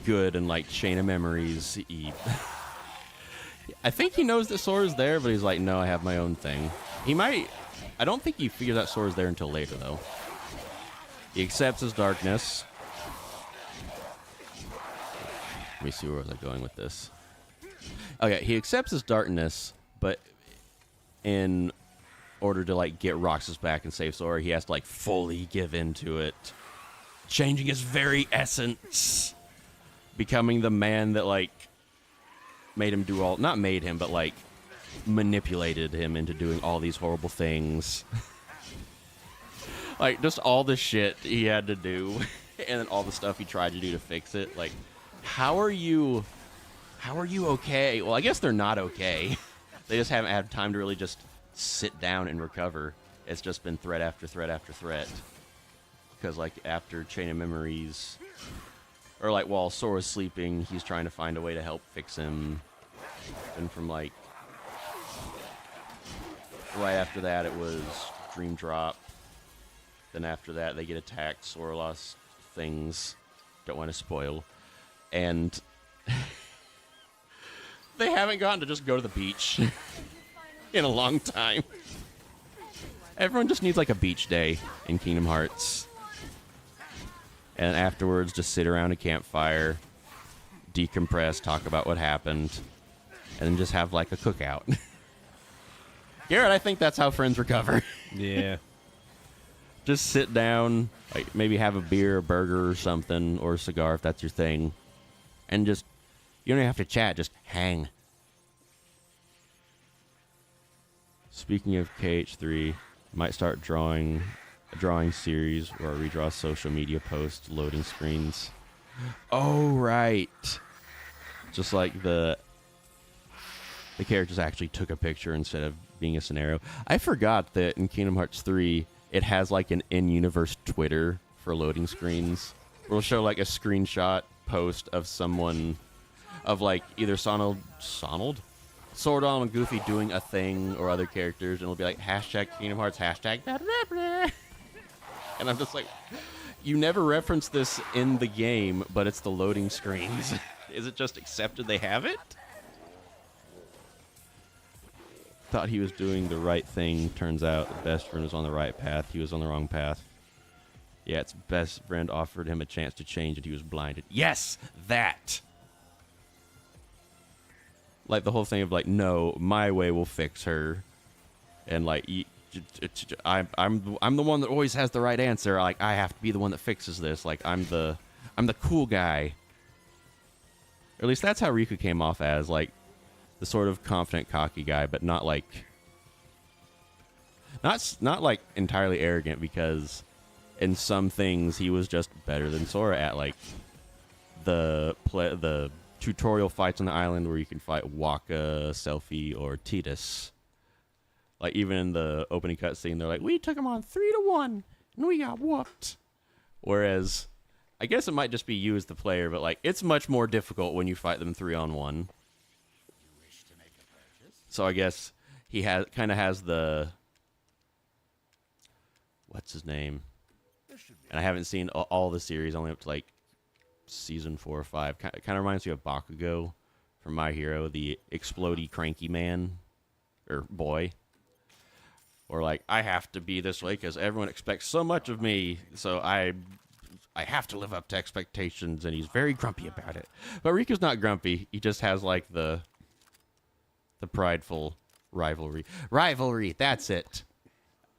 good and like chain of memories, I think he knows that Sora's there, but he's like, no, I have my own thing. He might, I don't think he figures out Sora's there until later, though. He accepts his darkness. Let me see where was I going with this. Okay, he accepts his darkness, but in order to like get Roxas back and save Sora, he has to like fully give into it, changing his very essence, becoming the man that like made him do all, not made him, but like manipulated him into doing all these horrible things. Like just all the shit he had to do and then all the stuff he tried to do to fix it. Like, how are you okay? Well, I guess they're not okay. They just haven't had time to really just sit down and recover. It's just been threat after threat after threat. Because like after Chain of Memories, or like while Sora's sleeping, he's trying to find a way to help fix him. And from like right after that, it was Dream Drop. Then after that, they get attacked. Sora lost things. Don't want to spoil. And they haven't gotten to just go to the beach in a long time. Everyone just needs like a beach day in Kingdom Hearts. And afterwards, just sit around a campfire, decompress, talk about what happened, and then just have like a cookout. Garrett, I think that's how friends recover. Yeah. Just sit down, like maybe have a beer, a burger or something, or a cigar if that's your thing. And just, you don't even have to chat, just hang. Speaking of KH3, might start a drawing series where I redraw social media posts, loading screens. Oh, right. Just like the characters actually took a picture instead of being a scenario. I forgot that in Kingdom Hearts 3, it has like an in-universe Twitter for loading screens. Where it'll show like a screenshot post of someone, of like either Sordon and Goofy doing a thing or other characters, and it'll be like hashtag Kingdom Hearts, hashtag blah, blah, blah. And I'm just like, you never reference this in the game, but it's the loading screens. Is it just accepted they have it? Thought he was doing the right thing. Turns out the best friend was on the right path. He was on the wrong path. Yeah, its best friend offered him a chance to change and he was blinded. Yes, that. Like the whole thing of like, no, my way will fix her. And like, I'm the one that always has the right answer. Like, I have to be the one that fixes this. Like, I'm the cool guy. Or at least that's how Riku came off as, like, the sort of confident, cocky guy, but not like, not like entirely arrogant, because in some things he was just better than Sora at, like the tutorial fights on the island where you can fight Waka, Selphie, or Tidus. Like even in the opening cutscene, they're like, we took him on 3-1 and we got whooped. Whereas, I guess it might just be you as the player, but like it's much more difficult when you fight them 3-on-1. So I guess he kind of has the, what's his name? And I haven't seen all the series, only up to like season 4 or 5. Kind of reminds me of Bakugo from My Hero, the explodey cranky man or boy. Or like, I have to be this way because everyone expects so much of me, so I have to live up to expectations, and he's very grumpy about it. But Riku's not grumpy. He just has like the prideful rivalry. Rivalry, that's it.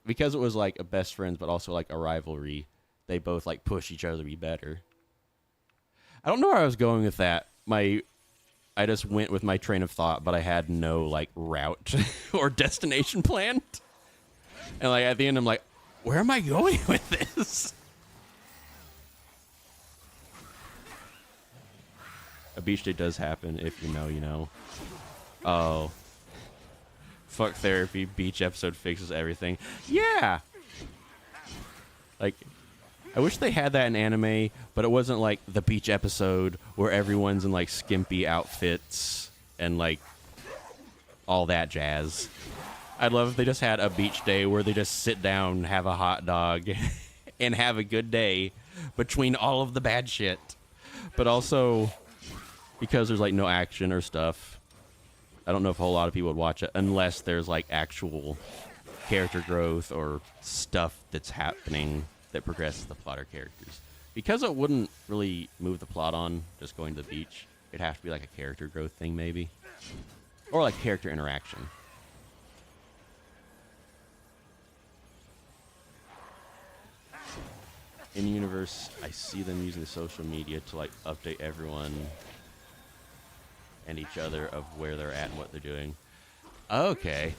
Because it was like a best friends, but also like a rivalry, they both like push each other to be better. I don't know where I was going with that. I just went with my train of thought, but I had no like route or destination planned. And like at the end, I'm like, where am I going with this? A beach day does happen. If you know, you know. Oh. Fuck therapy. Beach episode fixes everything. Yeah. Like, I wish they had that in anime, but it wasn't like the beach episode where everyone's in like skimpy outfits and like all that jazz. I'd love if they just had a beach day where they just sit down, have a hot dog, and have a good day between all of the bad shit. But also, because there's like no action or stuff, I don't know if a whole lot of people would watch it unless there's like actual character growth or stuff that's happening that progresses the plot or characters. Because it wouldn't really move the plot on just going to the beach, it'd have to be like a character growth thing maybe. Or like character interaction. In the universe, I see them using social media to like update everyone and each other of where they're at and what they're doing. Okay.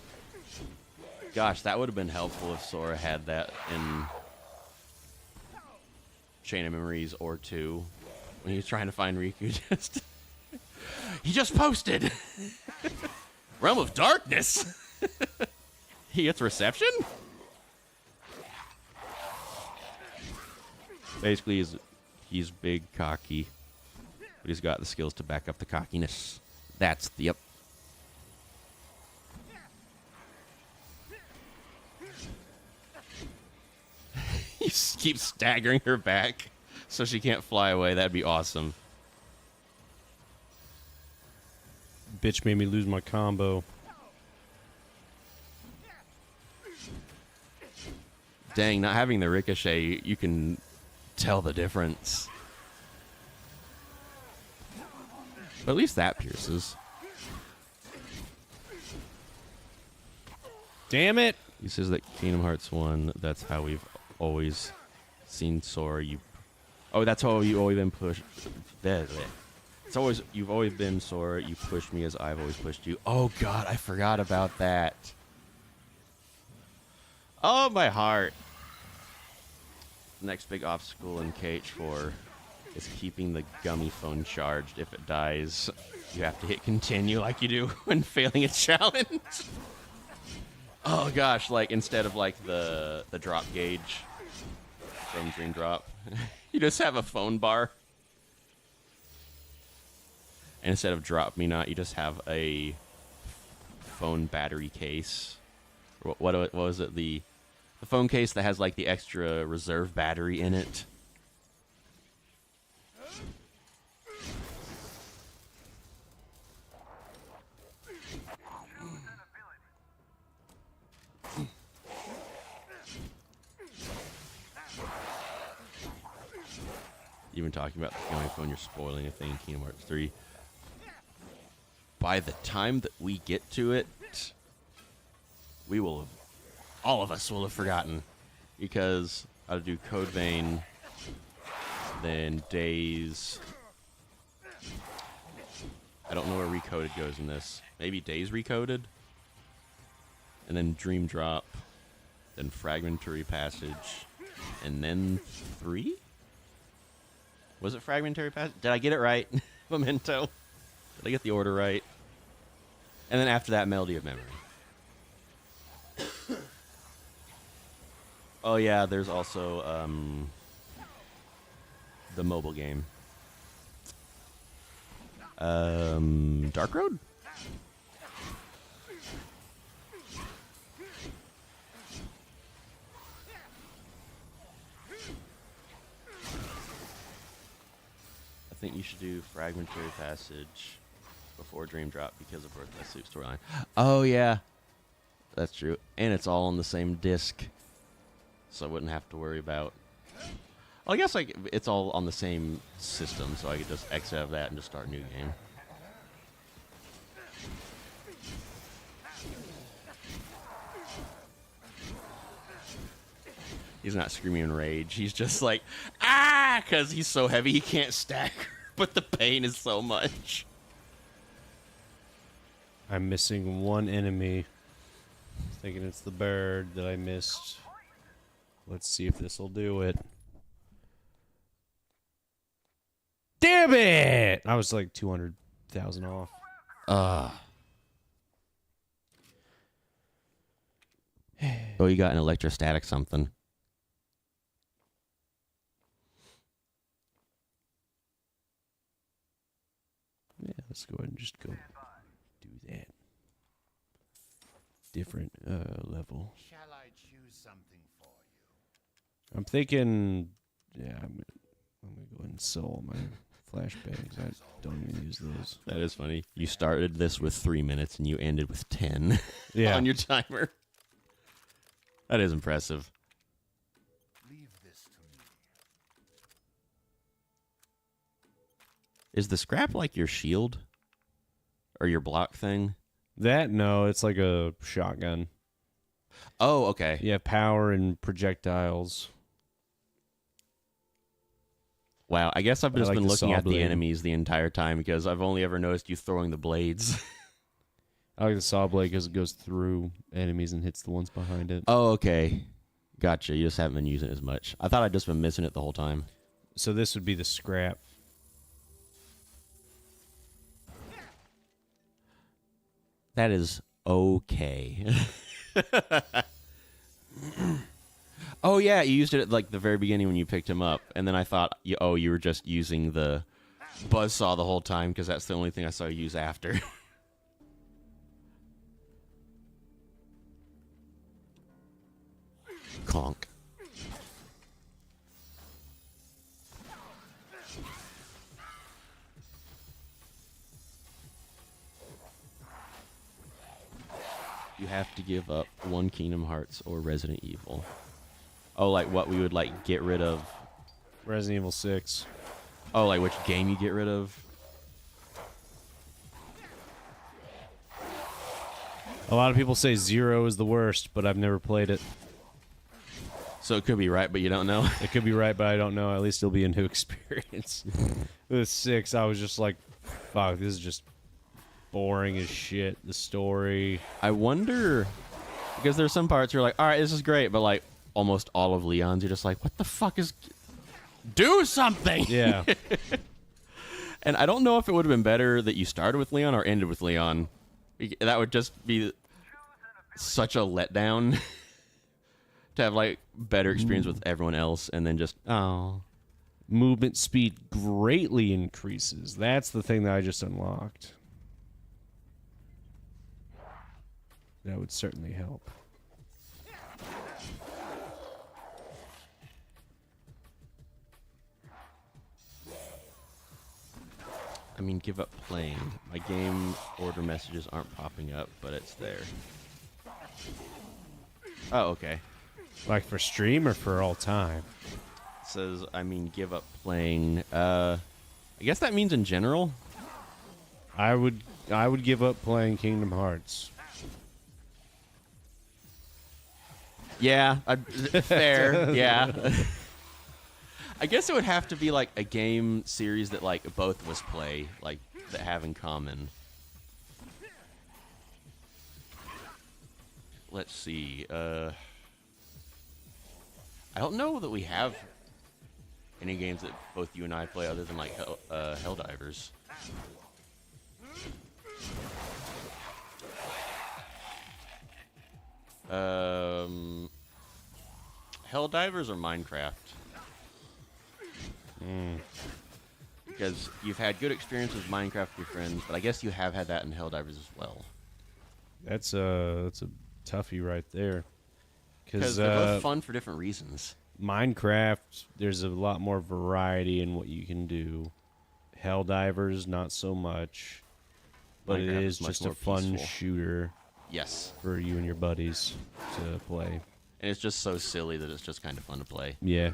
Gosh, that would have been helpful if Sora had that in Chain of Memories or 2 when he was trying to find Riku. He just posted Realm of Darkness. He gets reception? Basically, he's big, cocky, but he's got the skills to back up the cockiness. That's the, yep. He keeps staggering her back so she can't fly away. That'd be awesome. Bitch made me lose my combo. Dang, not having the ricochet, you can tell the difference. But at least that pierces. Damn it! He says that Kingdom Hearts 1, that's how we've always seen Sora. That's how you've always been pushed. You've always been Sora. You pushed me as I've always pushed you. Oh God, I forgot about that. Oh, my heart. Next big obstacle in KH4 is keeping the gummy phone charged. If it dies, you have to hit continue like you do when failing a challenge. Oh gosh, like instead of like the drop gauge from Dream Drop, you just have a phone bar. And instead of Drop Me Not, you just have a phone battery case. What was it? The phone case that has like the extra reserve battery in it. Even talking about the gummy phone, you're spoiling a thing in Kingdom Hearts 3. By the time that we get to it, all of us will have forgotten. Because I'll do Code Vein, then Days. I don't know where Recoded goes in this. Maybe Days Recoded? And then Dream Drop, then Fragmentary Passage, and then 3? Was it Fragmentary Passage? Did I get it right? Memento. Did I get the order right? And then after that, Melody of Memory. Oh yeah, there's also the mobile game. Dark Road? I think you should do Fragmentary Passage, before Dream Drop because of Birthday Suit storyline. Oh yeah, that's true, and it's all on the same disc, so I wouldn't have to worry about. Well, I guess like it's all on the same system, so I could just exit out of that and just start a new game. He's not screaming in rage. He's just like, ah, because he's so heavy he can't stack, but the pain is so much. I'm missing one enemy. Thinking it's the bird that I missed. Let's see if this will do it. Damn it! I was like 200,000 off. Oh, you got an electrostatic something. Yeah, let's go ahead and just go do that. Different level. Shall I choose something for you? I'm thinking, yeah, I'm gonna go ahead and sell all my flashbangs. I don't even use those. That is funny. You started this with 3 minutes and you ended with 10 Yeah. on your timer. That is impressive. Leave this to me. Is the scrap like your shield? Or your block thing? That, no, it's like a shotgun. Oh, okay. Yeah, power and projectiles. Wow, I guess I've I just like been the looking saw at the blade. enemies the entire time because I've only ever noticed you throwing the blades. I like the saw blade because it goes through enemies and hits the ones behind it. Oh, okay. Gotcha. You just haven't been using it as much. I thought I'd just been missing it the whole time. So this would be the scrap. That is okay. Oh, yeah, you used it at like the very beginning when you picked him up. And then I thought, you were just using the buzzsaw the whole time because that's the only thing I saw you use after. Clonk. You have to give up one Kingdom Hearts or Resident Evil. Oh, like what we would like get rid of. Resident Evil 6. Oh, like which game you get rid of. A lot of people say 0 is the worst, but I've never played it. So it could be right, but you don't know. It could be right, but I don't know. At least it'll be a new experience. With 6, I was just like, fuck, this is just boring as shit. The story. I wonder, because there's some parts you're like, all right, this is great, but like almost all of Leon's, you're just like, what the fuck is... Do something! Yeah. And I don't know if it would have been better that you started with Leon or ended with Leon. That would just be such a letdown to have like better experience with everyone else and then just, oh. Movement speed greatly increases. That's the thing that I just unlocked. That would certainly help. I mean, give up playing. My game order messages aren't popping up, but it's there. Oh, okay. Like for stream or for all time? It says, I mean, give up playing. I guess that means in general. I would give up playing Kingdom Hearts. Yeah, fair. Yeah. I guess it would have to be like a game series that like both of us play, like that have in common. Let's see. I don't know that we have any games that both you and I play other than like Helldivers. Helldivers or Minecraft? Because you've had good experience with Minecraft with your friends, but I guess you have had that in Helldivers as well. That's a toughie right there. Because they're both fun for different reasons. Minecraft, there's a lot more variety in what you can do. Helldivers, not so much. but it Minecraft is much just more a fun peaceful. shooter Yes, for you and your buddies to play. and it's just so silly that it's just kind of fun to play. Yeah.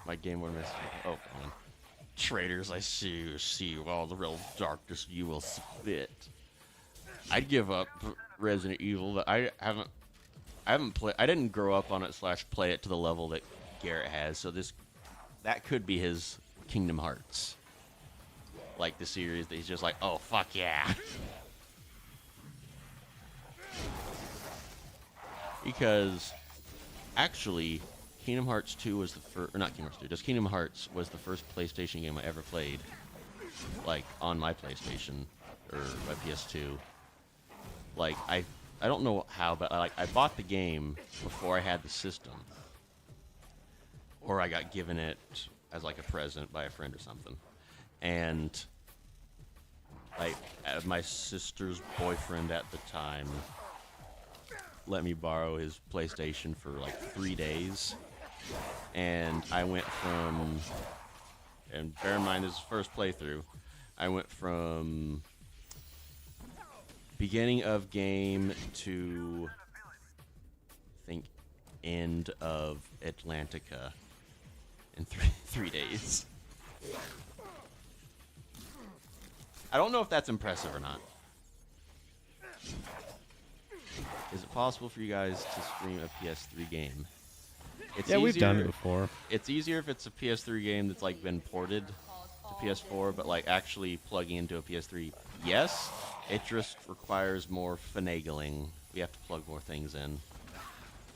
My game would miss. Oh, man. Traitors, I see you, all the real darkness you will spit. I'd give up Resident Evil, but I haven't played. I didn't grow up on it / play it to the level that Garrett has. So that could be his Kingdom Hearts, like the series that he's just like, oh fuck yeah. Because actually, Kingdom Hearts 2 was the first, or not Kingdom Hearts 2, just Kingdom Hearts was the first PlayStation game I ever played, like on my PlayStation or my PS2. Like I don't know how, but I bought the game before I had the system, or I got given it as like a present by a friend or something, and like my sister's boyfriend at the time let me borrow his PlayStation for like 3 days, and I went from, and bear in mind this is first playthrough, I went from beginning of game to I think end of Atlantica in three days. I don't know if that's impressive or not. Is it possible for you guys to stream a PS3 game? It's Yeah, we've done it easier- before. It's easier if it's a PS3 game that's like been ported to PS4, but like actually plugging into a PS3, yes, it just requires more finagling. We have to plug more things in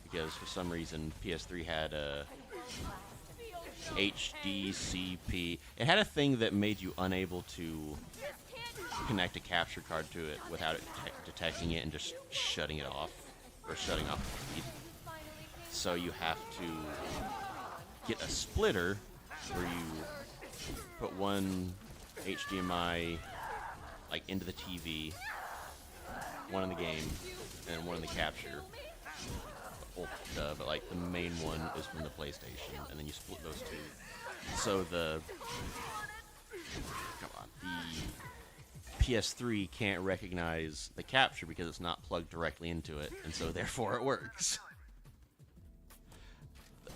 because for some reason PS3 had a HDCP. It had a thing that made you unable to connect a capture card to it without it detecting it and just shutting it off or shutting off the feed. So you have to get a splitter where you put one HDMI like into the TV, one in the game, and one in the capture. But like the main one is from the PlayStation, and then you split those two. So the PS3 can't recognize the capture because it's not plugged directly into it, and so therefore it works.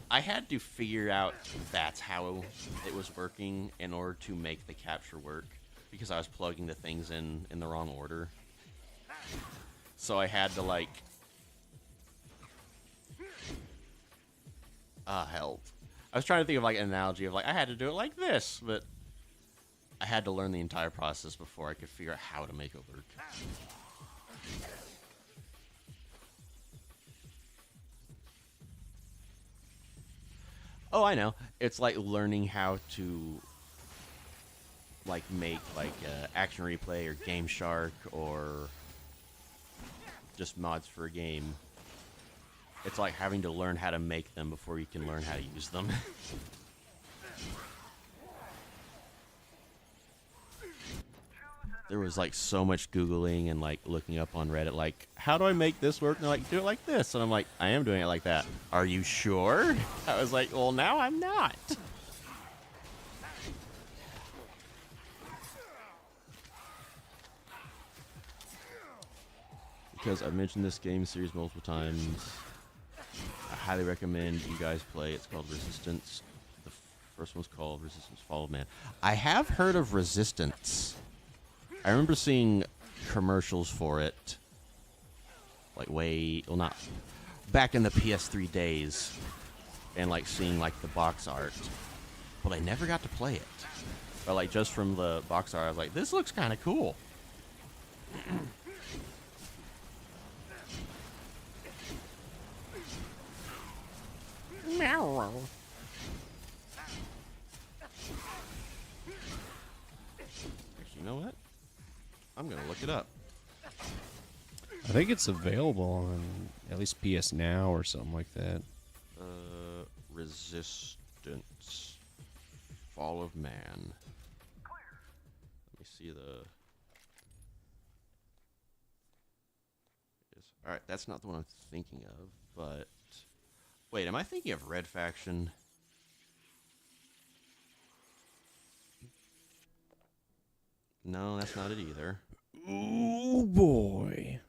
I had to figure out that's how it was working in order to make the capture work, because I was plugging the things in the wrong order. So I had to like help. I was trying to think of like an analogy of like I had to do it like this, but I had to learn the entire process before I could figure out how to make it work. Oh, I know. It's like learning how to like make like Action Replay or Game Shark or just mods for a game. It's like having to learn how to make them before you can learn how to use them. There was like so much Googling and like looking up on Reddit, like, how do I make this work? And they're like, do it like this. And I'm like, I am doing it like that. Are you sure? I was like, well, now I'm not. Because I've mentioned this game series multiple times. I highly recommend you guys play. It's called Resistance. The first one's called Resistance Fall of Man. I have heard of Resistance. I remember seeing commercials for it, like not back in the PS3 days, and like seeing like the box art, but I never got to play it. But like just from the box art, I was like, this looks kind of cool. Meow. Actually, you know what? I'm gonna look it up. I think it's available on at least PS Now or something like that. Resistance. Fall of Man. Let me see the... Alright, that's not the one I'm thinking of, but... Wait, am I thinking of Red Faction? No, that's not it either. Oh boy.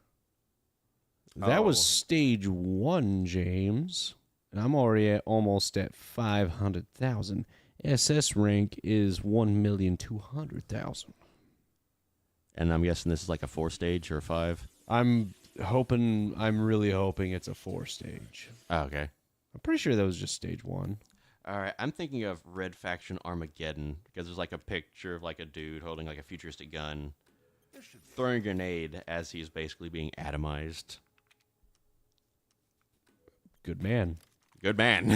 That was Oh. stage 1, James. And I'm already almost at 500,000. SS rank is 1,200,000. And I'm guessing this is like a 4-stage or a 5? I'm really hoping it's a 4-stage. Oh, okay. I'm pretty sure that was just stage 1. All right, I'm thinking of Red Faction Armageddon because there's like a picture of like a dude holding like a futuristic gun, throwing a grenade as he's basically being atomized. Good man. Good man.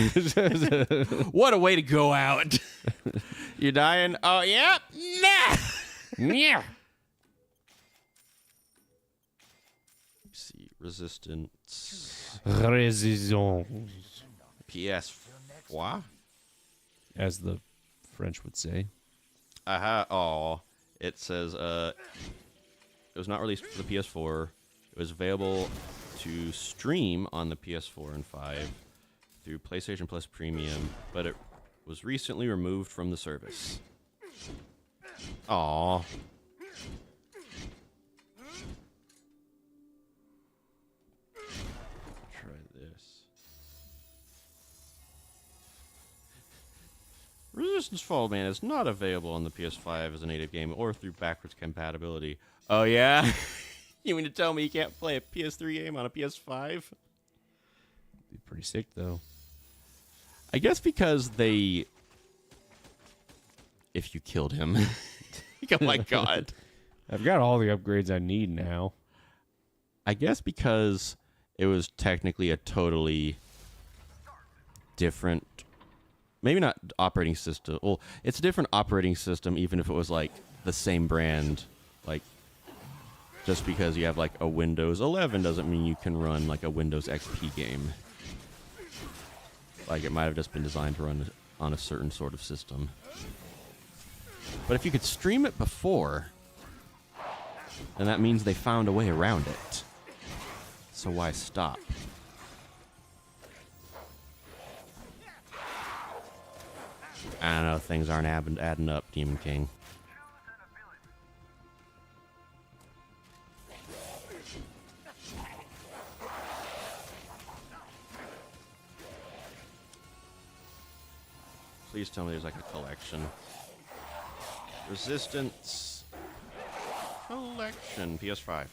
What a way to go out. You dying? Oh, yeah? Nah. Yeah. Let's see, Resistance. Resistance. PS4? As the French would say. Aha. Oh, it says it was not released for the PS4. It was available to stream on the PS4 and 5 through PlayStation Plus Premium, but it was recently removed from the service. Aw. Try this. Resistance Fall Man is not available on the PS5 as a native game or through backwards compatibility. Oh, yeah? You mean to tell me you can't play a PS3 game on a PS5? Be pretty sick, though. I guess because they... If you killed him. Oh, my God. I've got all the upgrades I need now. I guess because it was technically a totally different... Maybe not operating system. Well, it's a different operating system even if it was, like, the same brand. Like, just because you have, like, a Windows 11 doesn't mean you can run, like, a Windows XP game. Like, it might have just been designed to run on a certain sort of system. But if you could stream it before, then that means they found a way around it. So why stop? I don't know, things aren't adding up, Demon King. Please tell me there's like a collection. Resistance collection, PS5.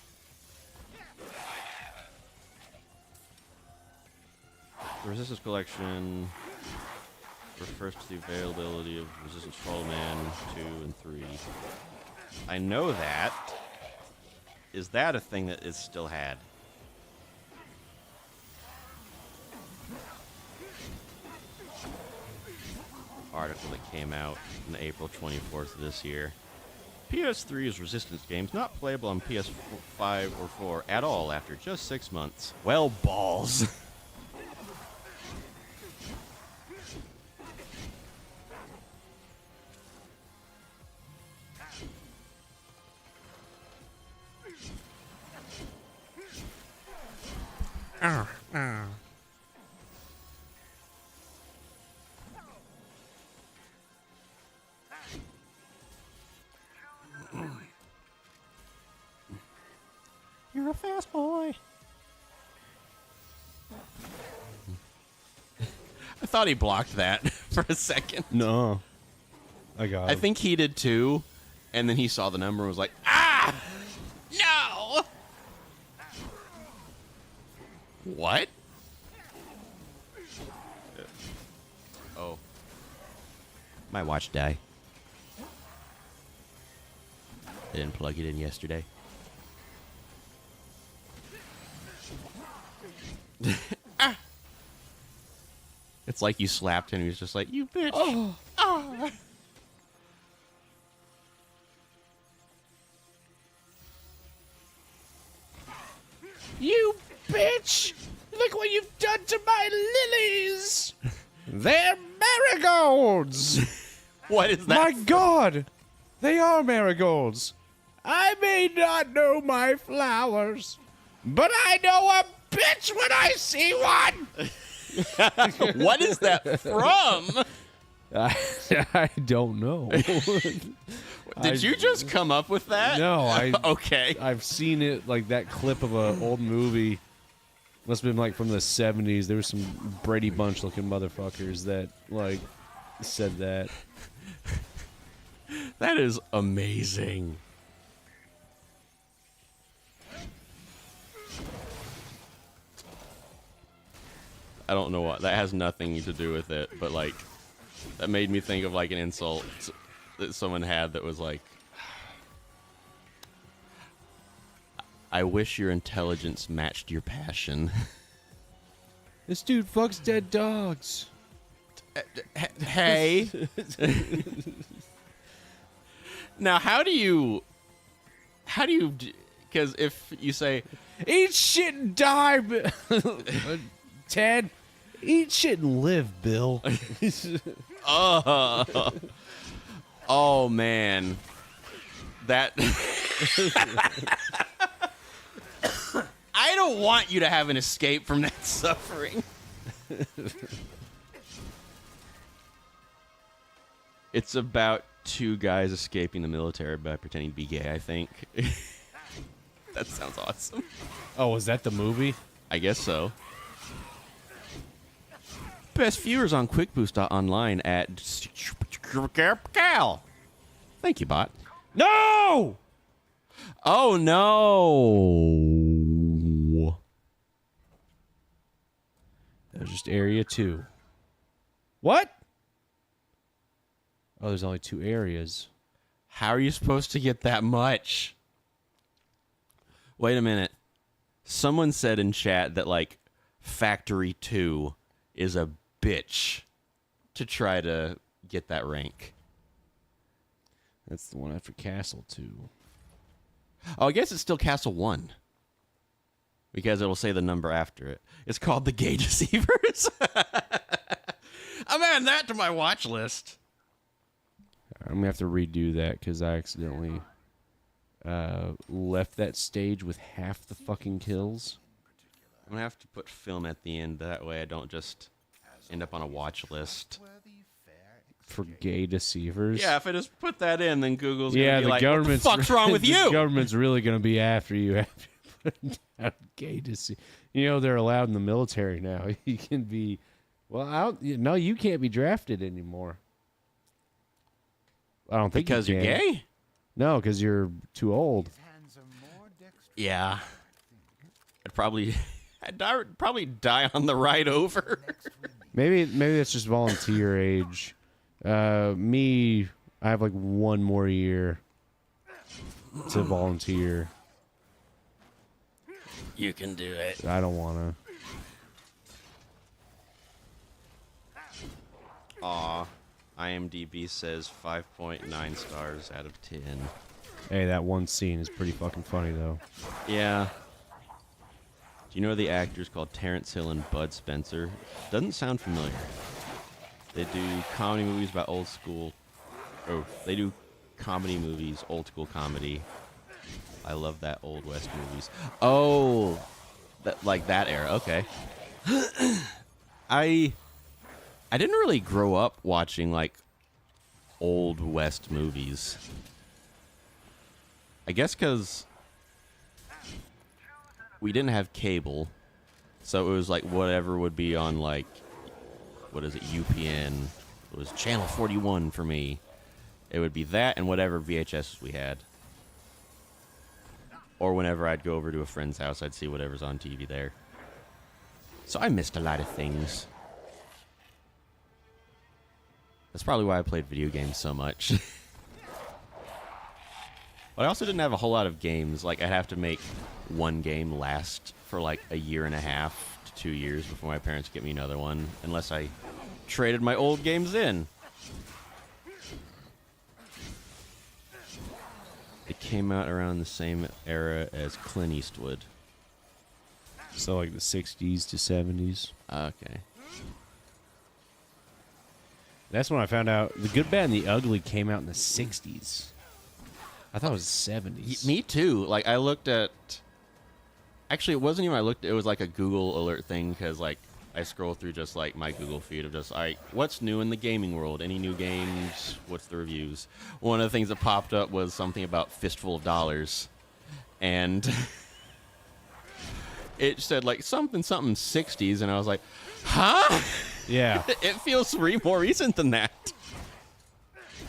The Resistance collection refers to the availability of Resistance Fall Man 2 and 3. I know that. Is that a thing that is still had? Article that came out on April 24th of this year. PS3's Resistance games not playable on PS5 or 4 at all after just 6 months. Well, balls. You're a fast boy. I thought he blocked that for a second. No. I got I him. think he did too. And then he saw the number and was like, ah! No! What? Oh. My watch died. I didn't plug it in yesterday. Ah! It's like you slapped him and he was just like, you bitch. Oh. Oh. You bitch! Look what you've done to my lilies! They're marigolds! What is that? My God! They are marigolds. I may not know my flowers, but I know a bitch when I see one! What is that from? I don't know. Did you just come up with that? No, Okay. I've seen it, like that clip of an old movie. Must have been like from the 70s. There was some Brady Bunch looking motherfuckers that like said that. That is amazing. I don't know what. That has nothing to do with it, but like that made me think of like an insult that someone had that was like, I wish your intelligence matched your passion. This dude fucks dead dogs. Hey. Now, how do you, because if you say, Eat shit and die, Ted. Eat shit and live, Bill. oh man, that, I don't want you to have an escape from that suffering. It's about two guys escaping the military by pretending to be gay, I think. That sounds awesome. Oh, was that the movie? I guess so. Best viewers on QuickBoost online at... Thank you, bot. No! Oh, no. That was just area 2. What? Oh, there's only 2 areas. How are you supposed to get that much? Wait a minute. Someone said in chat that, like, Factory 2 is a bitch to try to get that rank. That's the one after Castle 2. Oh, I guess it's still Castle 1. Because it'll say the number after it. It's called the Gay Deceivers. I'm adding that to my watch list. I'm going to have to redo that because I accidentally left that stage with half the fucking kills. I'm going to have to put film at the end. That way I don't just end up on a watch list. For Gay Deceivers? Yeah, if I just put that in, then Google's yeah, going to be the like, government's, what the fuck's wrong with you? The government's really going to be after you after putting down Gay Deceivers. You know, they're allowed in the military now. You can be... Well, no, you can't be drafted anymore. I don't think because you you're gay? No, because you're too old. Yeah. I'd probably die on the ride over. Maybe that's just volunteer age. Me, I have like 1 more year to volunteer. You can do it. I don't want to. Aw. IMDb says 5.9 stars out of 10. Hey, that one scene is pretty fucking funny, though. Yeah. Do you know the actors called Terrence Hill and Bud Spencer? Doesn't sound familiar. They do comedy movies about old school... Oh, they do comedy movies, old school comedy. I love that Old West movies. Oh! Like that era, okay. I didn't really grow up watching, like, Old West movies. I guess because we didn't have cable, so it was, like, whatever would be on, like, what is it, UPN. It was Channel 41 for me. It would be that and whatever VHS we had. Or whenever I'd go over to a friend's house, I'd see whatever's on TV there. So I missed a lot of things. That's probably why I played video games so much. But I also didn't have a whole lot of games. Like, I'd have to make one game last for like a year and a half to 2 years before my parents would get me another one. Unless I traded my old games in. It came out around the same era as Clint Eastwood. So, like the 60s to 70s. Okay. That's when I found out The Good, Bad, and the Ugly came out in the 60s. I thought it was 70s. Me too. Like, I looked at... Actually, it wasn't even I looked... It was like a Google alert thing, because, like, I scroll through just like my Google feed of just, all right, what's new in the gaming world? Any new games? What's the reviews? One of the things that popped up was something about Fistful of Dollars, and it said like something 60s, and I was like, huh? Yeah. It feels more recent than that.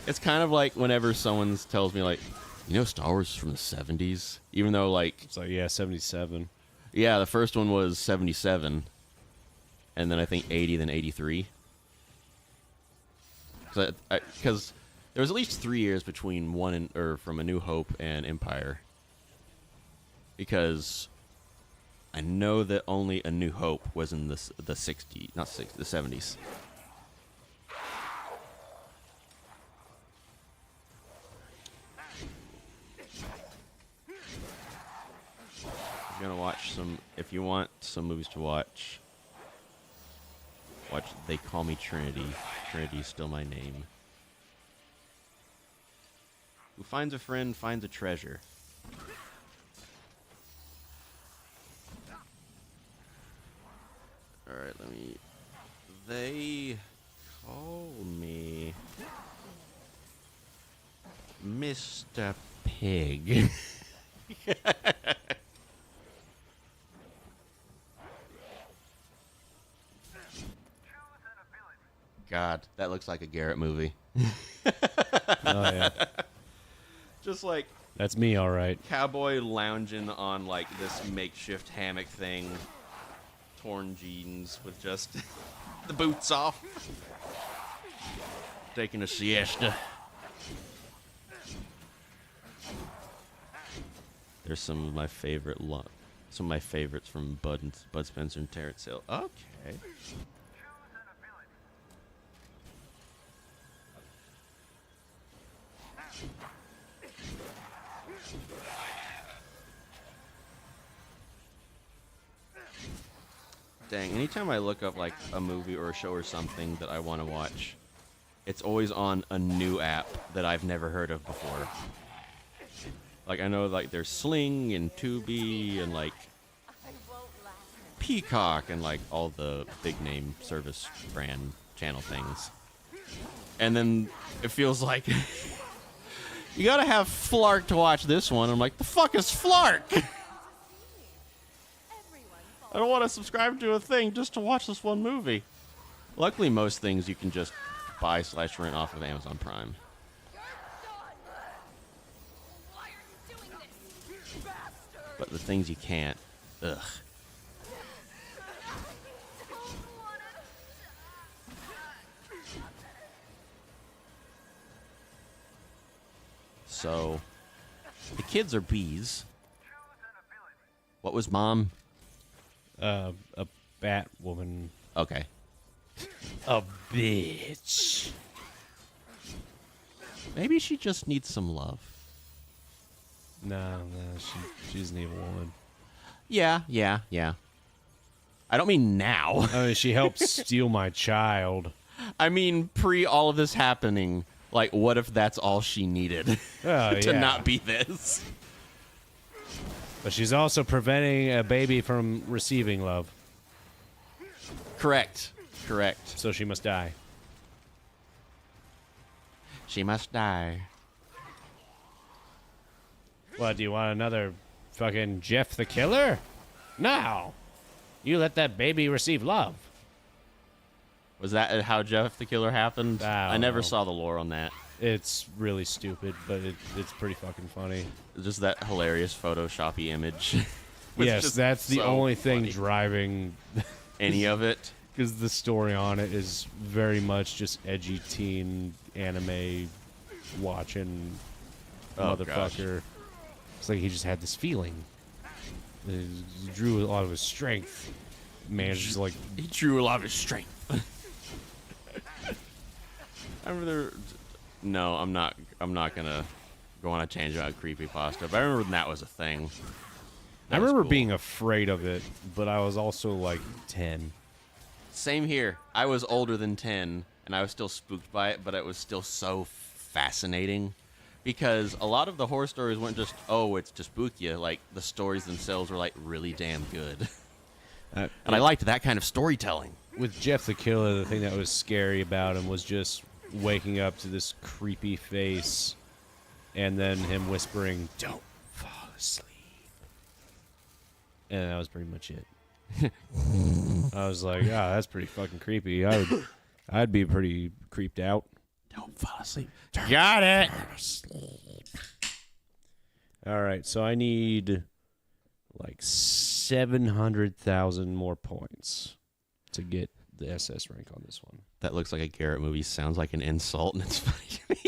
It's kind of like whenever someone tells me like, Star Wars is from the 70s, even though like, It's like, yeah, 77. yeah, the first one was 77, and then I think 80, then 83. Because there was at least 3 years between from A New Hope and Empire. Because I know that only A New Hope was in the 70s. You're gonna watch some. If you want some movies to watch They Call Me Trinity. Trinity's still my name. Who finds a friend finds a treasure. All right, They call me Mr. Pig. God, that looks like a Garrett movie. Oh, yeah. Just like That's me, all right. cowboy lounging on like this makeshift hammock thing, torn jeans with just the boots off, taking a siesta. There's some of my favorites from Bud Spencer and Terrence Hill. Okay. Dang, anytime I look up like a movie or a show or something that I want to watch, it's always on a new app that I've never heard of before. Like I know like there's Sling and Tubi and like Peacock and like all the big name service brand channel things. And then it feels like you gotta have Flark to watch this one. I'm like, the fuck is Flark? I don't want to subscribe to a thing just to watch this one movie. Luckily, most things you can just buy/rent off of Amazon Prime. But the things you can't, ugh. So, the kids are bees. What was mom? A bat woman. Okay. A bitch. Maybe she just needs some love. No, she's an evil woman. Yeah. I don't mean now. I mean, she helped steal my child. I mean, pre all of this happening, like, what if that's all she needed Oh, to yeah. not be this? But she's also preventing a baby from receiving love, Correct. so she must die. She must die. What, do you want another fucking Jeff the Killer? No. You let that baby receive love. Was that how Jeff the Killer happened? I I don't never know. saw the lore on that. It's really stupid, but it's pretty fucking funny. Just that hilarious Photoshoppy image. was Yes, just that's the so only thing funny. driving, Any of it. because the story on it is very much just edgy teen anime watching Oh, motherfucker. It's like he just had this feeling. He drew a lot of his strength. Manages like He drew a lot of his strength. I remember No, I'm not gonna go on a tangent about creepypasta, but I remember when that was a thing. I That was remember cool. being afraid of it, but I was also like 10. Same here. I was older than 10, and I was still spooked by it, but it was still so fascinating. Because a lot of the horror stories weren't just, oh, it's to spook you. Like, the stories themselves were, like, really damn good. And I liked that kind of storytelling. With Jeff the Killer, the thing that was scary about him was just waking up to this creepy face and then him whispering, "Don't fall asleep." And that was pretty much it. I was like, that's pretty fucking creepy. I'd be pretty creeped out. Don't fall asleep. Got it. All right, so I need like 700,000 more points to get the SS rank on this one. That looks like a Garrett movie. Sounds like an insult, and it's funny to me.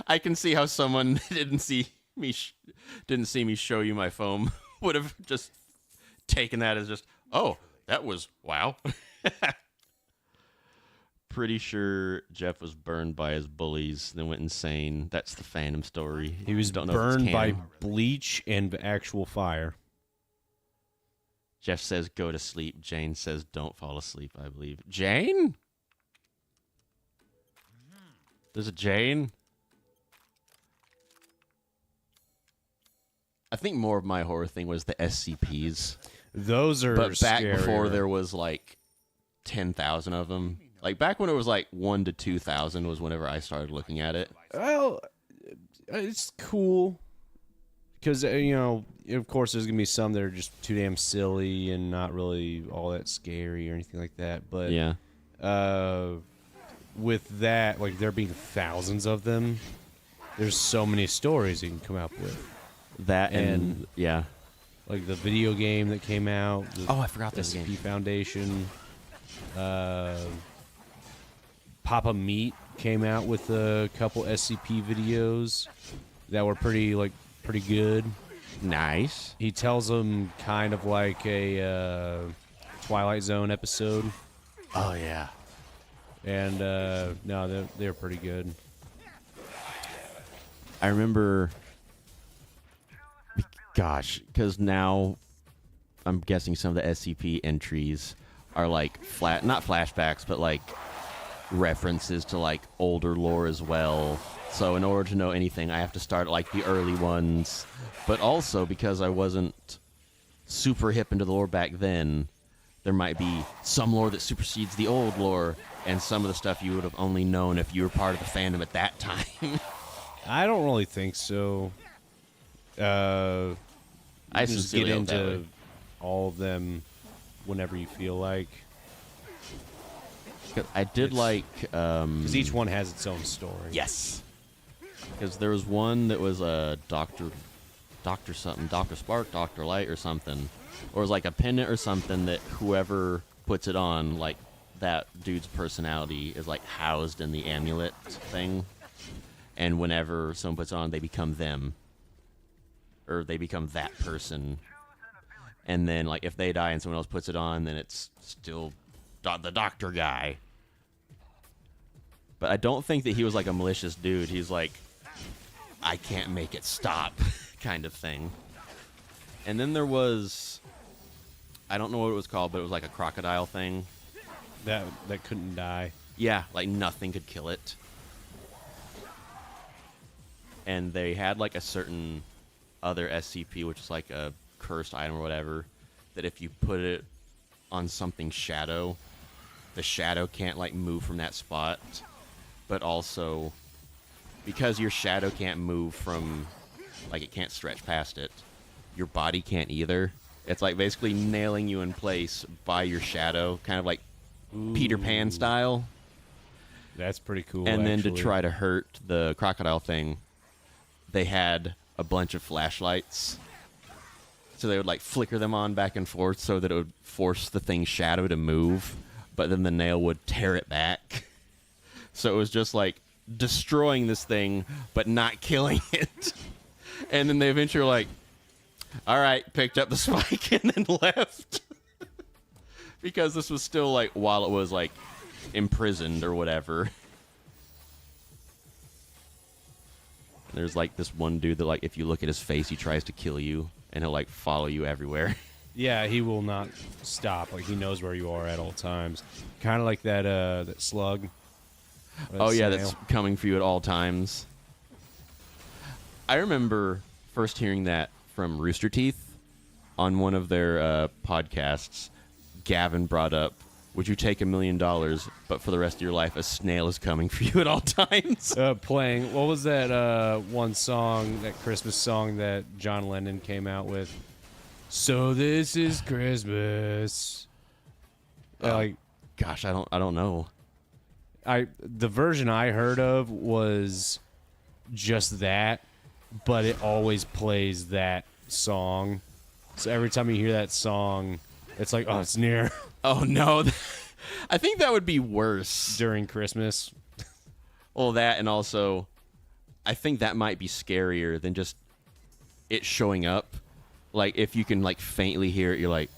I can see how someone didn't see me show you my foam would have just taken that as just, oh, that was wow. Pretty sure Jeff was burned by his bullies, then went insane. That's the Phantom story. He was burned by bleach and actual fire. Jeff says, go to sleep. Jane says, don't fall asleep, I believe. Jane? There's a Jane? I think more of my horror thing was the SCPs. Those are But back scarier. before there was like 10,000 of them. Like back when it was like 1 to 2,000 was whenever I started looking at it. Well, it's cool. Because, of course, there's going to be some that are just too damn silly and not really all that scary or anything like that. But Yeah. With that, like, there being thousands of them, there's so many stories you can come up with. That and yeah. Like the video game that came out. Oh, I forgot this SCP game. Foundation. Papa Meat came out with a couple SCP videos that were pretty good. Nice. He tells them kind of like a Twilight Zone episode. Oh, yeah. And no, they're pretty good. I remember, gosh, because now I'm guessing some of the SCP entries are like not flashbacks, but like references to like older lore as well. So in order to know anything, I have to start at like the early ones. But also because I wasn't super hip into the lore back then, there might be some lore that supersedes the old lore, and some of the stuff you would have only known if you were part of the fandom at that time. I don't really think so. I just sincerely get hope that into way. all of them whenever you feel like. 'Cause I did like... Because each one has its own story. Yes. Because there was one that was a Dr. something, Dr. Spark, Dr. Light or something. Or it was like a pendant or something that whoever puts it on, like that dude's personality is like housed in the amulet thing. And whenever someone puts it on, they become them. Or they become that person. And then like if they die and someone else puts it on, then it's still the doctor guy. But I don't think that he was like a malicious dude. He's like, I can't make it stop kind of thing. And then there was, I don't know what it was called, but it was like a crocodile thing. That couldn't die. Yeah, like nothing could kill it. And they had like a certain other SCP, which is like a cursed item or whatever, that if you put it on something shadow, the shadow can't like move from that spot. But also, because your shadow can't move from, like it can't stretch past it, your body can't either. It's like basically nailing you in place by your shadow, kind of like Peter Pan style. That's pretty cool. And then to actually. try to hurt the crocodile thing, they had a bunch of flashlights. So they would like flicker them on back and forth so that it would force the thing's shadow to move, but then the nail would tear it back. So it was just like destroying this thing, but not killing it. And then they eventually were like, all right, picked up the spike and then left. Because this was still like, while it was like imprisoned or whatever. There's like this one dude that like, if you look at his face, he tries to kill you and he'll like follow you everywhere. Yeah, he will not stop. Like he knows where you are at all times. Kind of like that slug. That Oh, yeah, snail. that's coming for you at all times. I remember first hearing that from Rooster Teeth on one of their podcasts, Gavin brought up, would you take $1 million, but for the rest of your life, a snail is coming for you at all times? Playing, what was that one song, that Christmas song that John Lennon came out with? So this is Christmas. Like, gosh, I don't know. The version I heard of was just that, but it always plays that song. So every time you hear that song, it's like, oh, it's near. Oh, no. I think that would be worse. During Christmas. Well, that, and also, I think that might be scarier than just it showing up. Like, if you can, like, faintly hear it, you're like,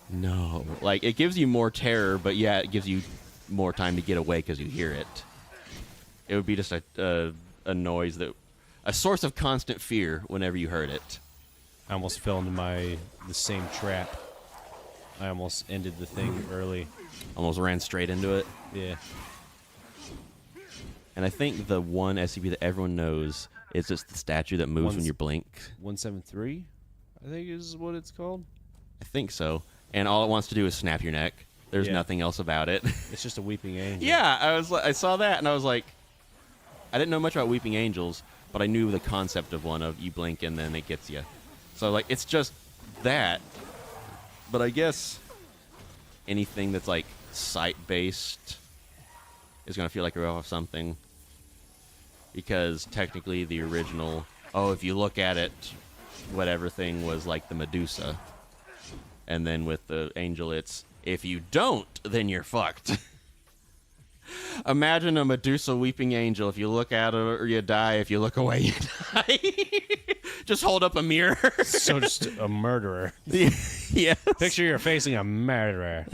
no. Like, it gives you more terror, but yeah, it gives you more time to get away because you hear it. It would be just a noise that... a source of constant fear whenever you heard it. I almost fell into the same trap. I almost ended the thing early. Almost ran straight into it. Yeah. And I think the one SCP that everyone knows is just the statue that moves when you blink. 173, I think is what it's called. I think so. And all it wants to do is snap your neck. There's nothing else about it. It's just a weeping angel. Yeah, I saw that and I was like, I didn't know much about weeping angels, but I knew the concept of one of you blink and then it gets you. So like, it's just that. But I guess anything that's like sight-based is going to feel like a riff of something. Because technically the original, if you look at it, whatever thing was like the Medusa. And then with the angel, it's, if you don't, then you're fucked. Imagine a Medusa weeping angel. If you look at her, you die. If you look away, you die. Just hold up a mirror. So just a murderer. Yeah. Picture you're facing a murderer.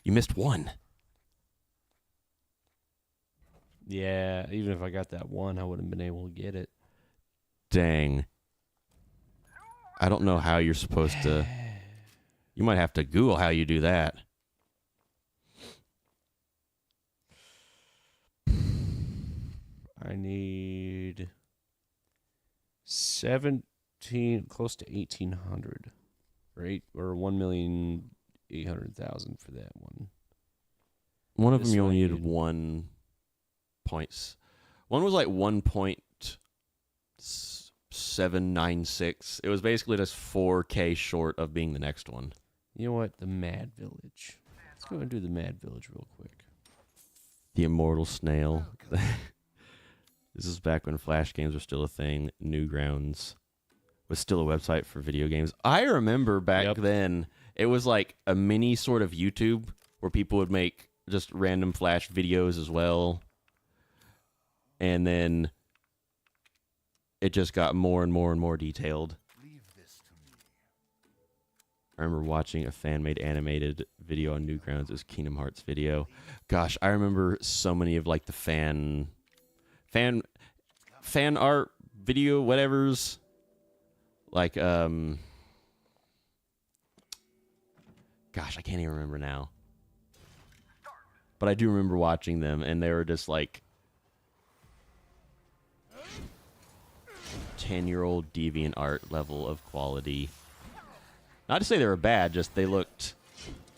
You missed one. Yeah, even if I got that one, I wouldn't have been able to get it. Dang. I don't know how you're supposed to... You might have to Google how you do that. I need 17, close to 1,800, right? Or 1,800,000 for that one. One of them This you only one needed 1 points. One was like 1.796. It was basically just 4K short of being the next one. You know what? The Mad Village. Let's go and do the Mad Village real quick. The Immortal Snail. This is back when Flash games were still a thing. Newgrounds was still a website for video games. I remember back then, it was like a mini sort of YouTube where people would make just random Flash videos as well. And then it just got more and more and more detailed. I remember watching a fan-made animated video on Newgrounds. It was Kingdom Hearts video. Gosh, I remember so many of like the fan art video whatevers. Like gosh, I can't even remember now. But I do remember watching them and they were just like 10-year-old deviant art level of quality. Not to say they were bad, just they looked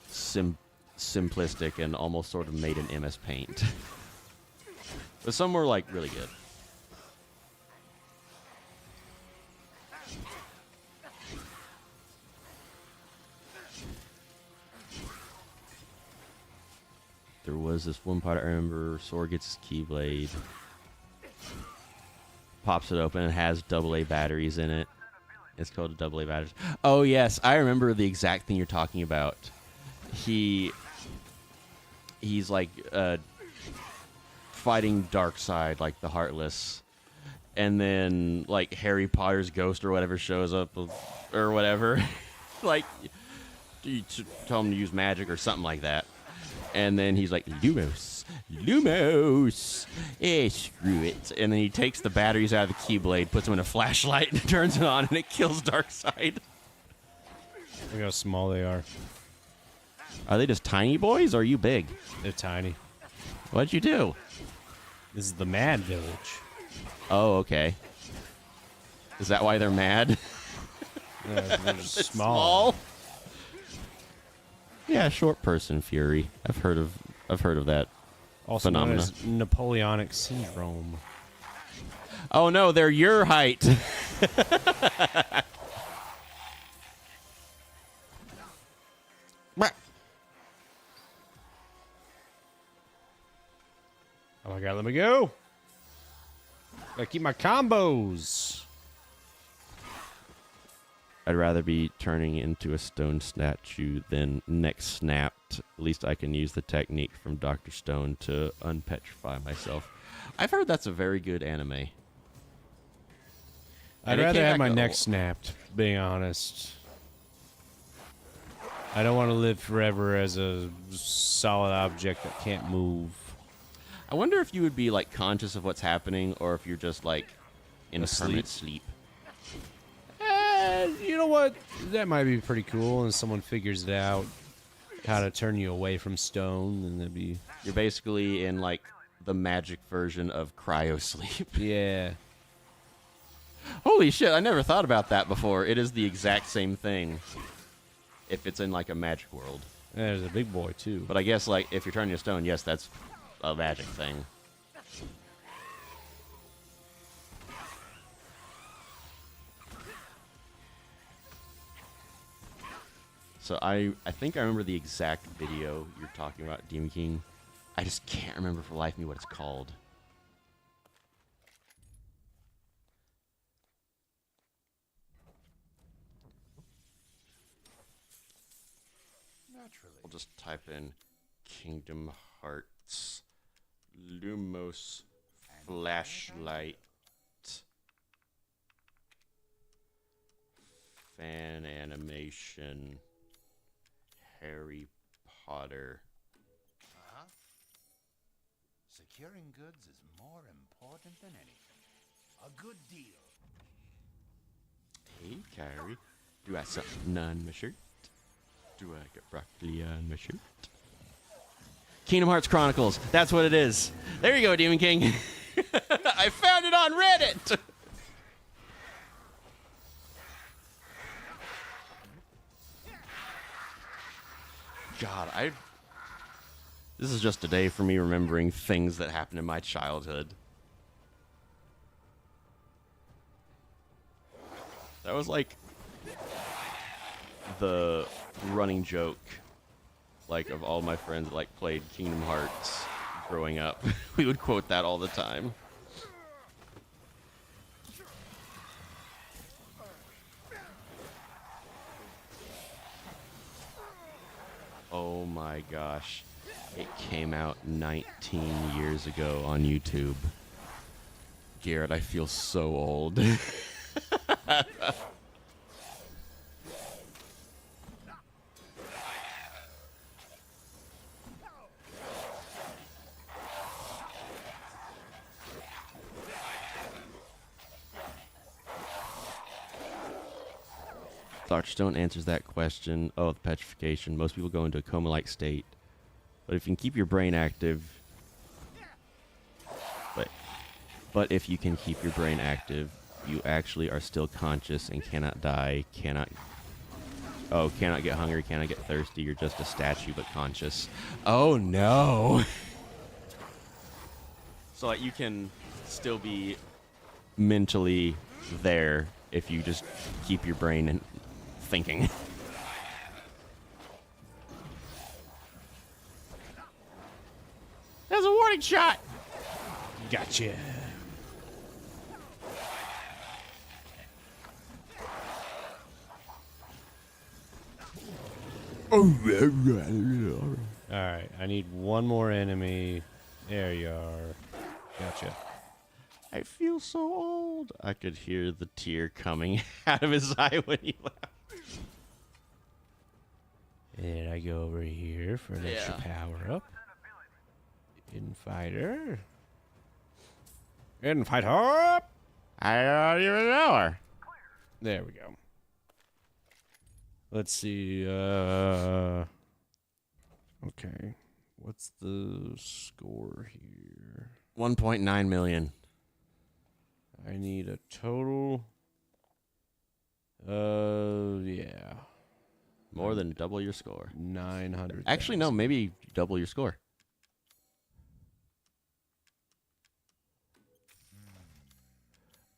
simplistic and almost sort of made in MS Paint. But some were like really good. There was this one part I remember, Sword gets his Keyblade, pops it open, and has AA batteries in it. It's called AA batteries. Oh, yes. I remember the exact thing you're talking about. He's like fighting Darkseid, like the Heartless. And then, like, Harry Potter's ghost or whatever shows up, or whatever. Like, you tell him to use magic or something like that. And then he's like, Lumos. Screw it. And then he takes the batteries out of the Keyblade, puts them in a flashlight, and turns it on, and it kills Darkseid. Look how small they are. Are they just tiny boys, or are you big? They're tiny. What'd you do? This is the Mad Village. Oh, okay. Is that why they're mad? They're just It's small. Yeah, short person fury. I've heard of that Also known phenomena. as Napoleonic syndrome. Oh no, they're your height. Oh my god, let me go. Gotta keep my combos. I'd rather be turning into a stone statue than neck snapped. At least I can use the technique from Dr. Stone to unpetrify myself. I've heard that's a very good anime. I'd And it rather came have back my to- neck snapped, being honest. I don't want to live forever as a solid object that can't move. I wonder if you would be like conscious of what's happening, or if you're just like in a permanent sleep. You know what? That might be pretty cool, and someone figures it out how to turn you away from stone, and that'd be You're basically in like the magic version of cryo sleep. yeah. Holy shit, I never thought about that before. It is the exact same thing if it's in like a magic world. There's a big boy too. But I guess like if you're turning to stone, yes, that's a magic thing. So I think I remember the exact video you're talking about, Demon King. I just can't remember for the life of me what it's called. Naturally. I'll just type in Kingdom Hearts Lumos Flashlight fan animation Harry Potter. Uh-huh. Securing goods is more important than anything. A good deal. Hey, Kyrie. Do I something on my shirt? Do I get broccoli on my shirt? Kingdom Hearts Chronicles. That's what it is. There you go, Demon King. I found it on Reddit. God, this is just a day for me remembering things that happened in my childhood. That was like the running joke, like, of all my friends that like played Kingdom Hearts growing up. We would quote that all the time. Oh my gosh. It came out 19 years ago on YouTube. Garrett, I feel so old. Dr. Stone answers that question. Oh, the petrification. Most people go into a coma-like state. But if you can keep your brain active... But if you can keep your brain active, you actually are still conscious and cannot die, cannot get hungry, cannot get thirsty. You're just a statue, but conscious. Oh, no. So, like, you can still be mentally there if you just keep your brain and thinking. There's a warning shot. Gotcha. Alright, I need one more enemy. There you are. Gotcha. I feel so old. I could hear the tear coming out of his eye when he left. And I go over here for an extra power up. Hidden fighter. Hidden fighter! I don't even know her. There we go. Let's see. Okay. What's the score here? 1.9 million. I need a total of Yeah. More than double your score. 900. Actually, no, maybe double your score.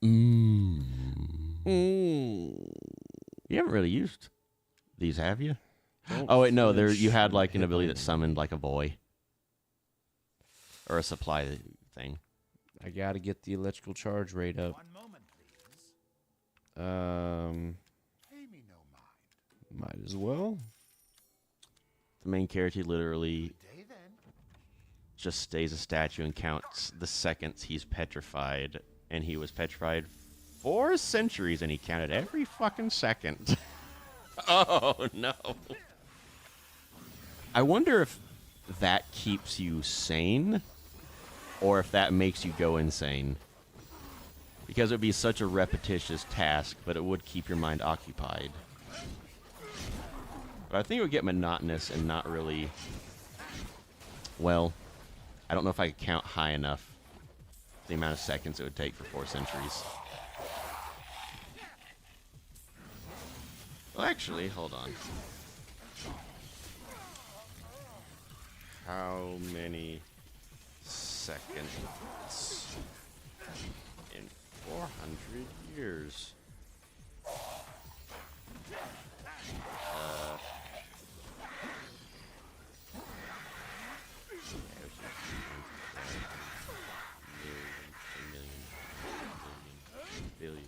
You haven't really used these, have you? Oh wait, no. There you had like an ability that summoned like a boy or a supply thing. I gotta get the electrical charge rate up. 1 moment, please. Pay me no mind. Might as well. The main character literally Good day then. just stays a statue and counts the seconds he's petrified, and he was petrified 4 centuries, and he counted every fucking second. Oh no. I wonder if that keeps you sane or if that makes you go insane. Because it would be such a repetitious task, but it would keep your mind occupied. But I think it would get monotonous and not really... Well, I don't know if I could count high enough the amount of seconds it would take for 4 centuries. Well, actually, hold on. How many seconds in 400 years? Billion.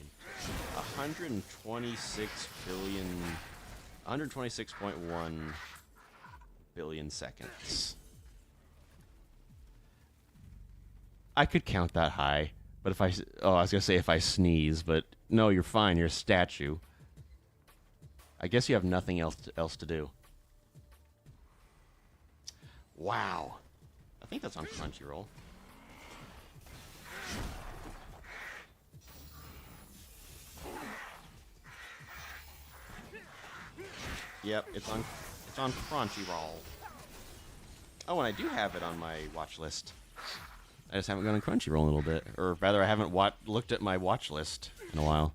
126 billion. 126.1 billion seconds. I could count that high, but if I was gonna say if I sneeze, but no, you're fine. You're a statue. I guess you have nothing else to do. Wow, I think that's on Crunchyroll. Yep, it's on Crunchyroll. Oh, and I do have it on my watch list. I just haven't gone on Crunchyroll in a little bit, or rather, I haven't looked at my watch list in a while.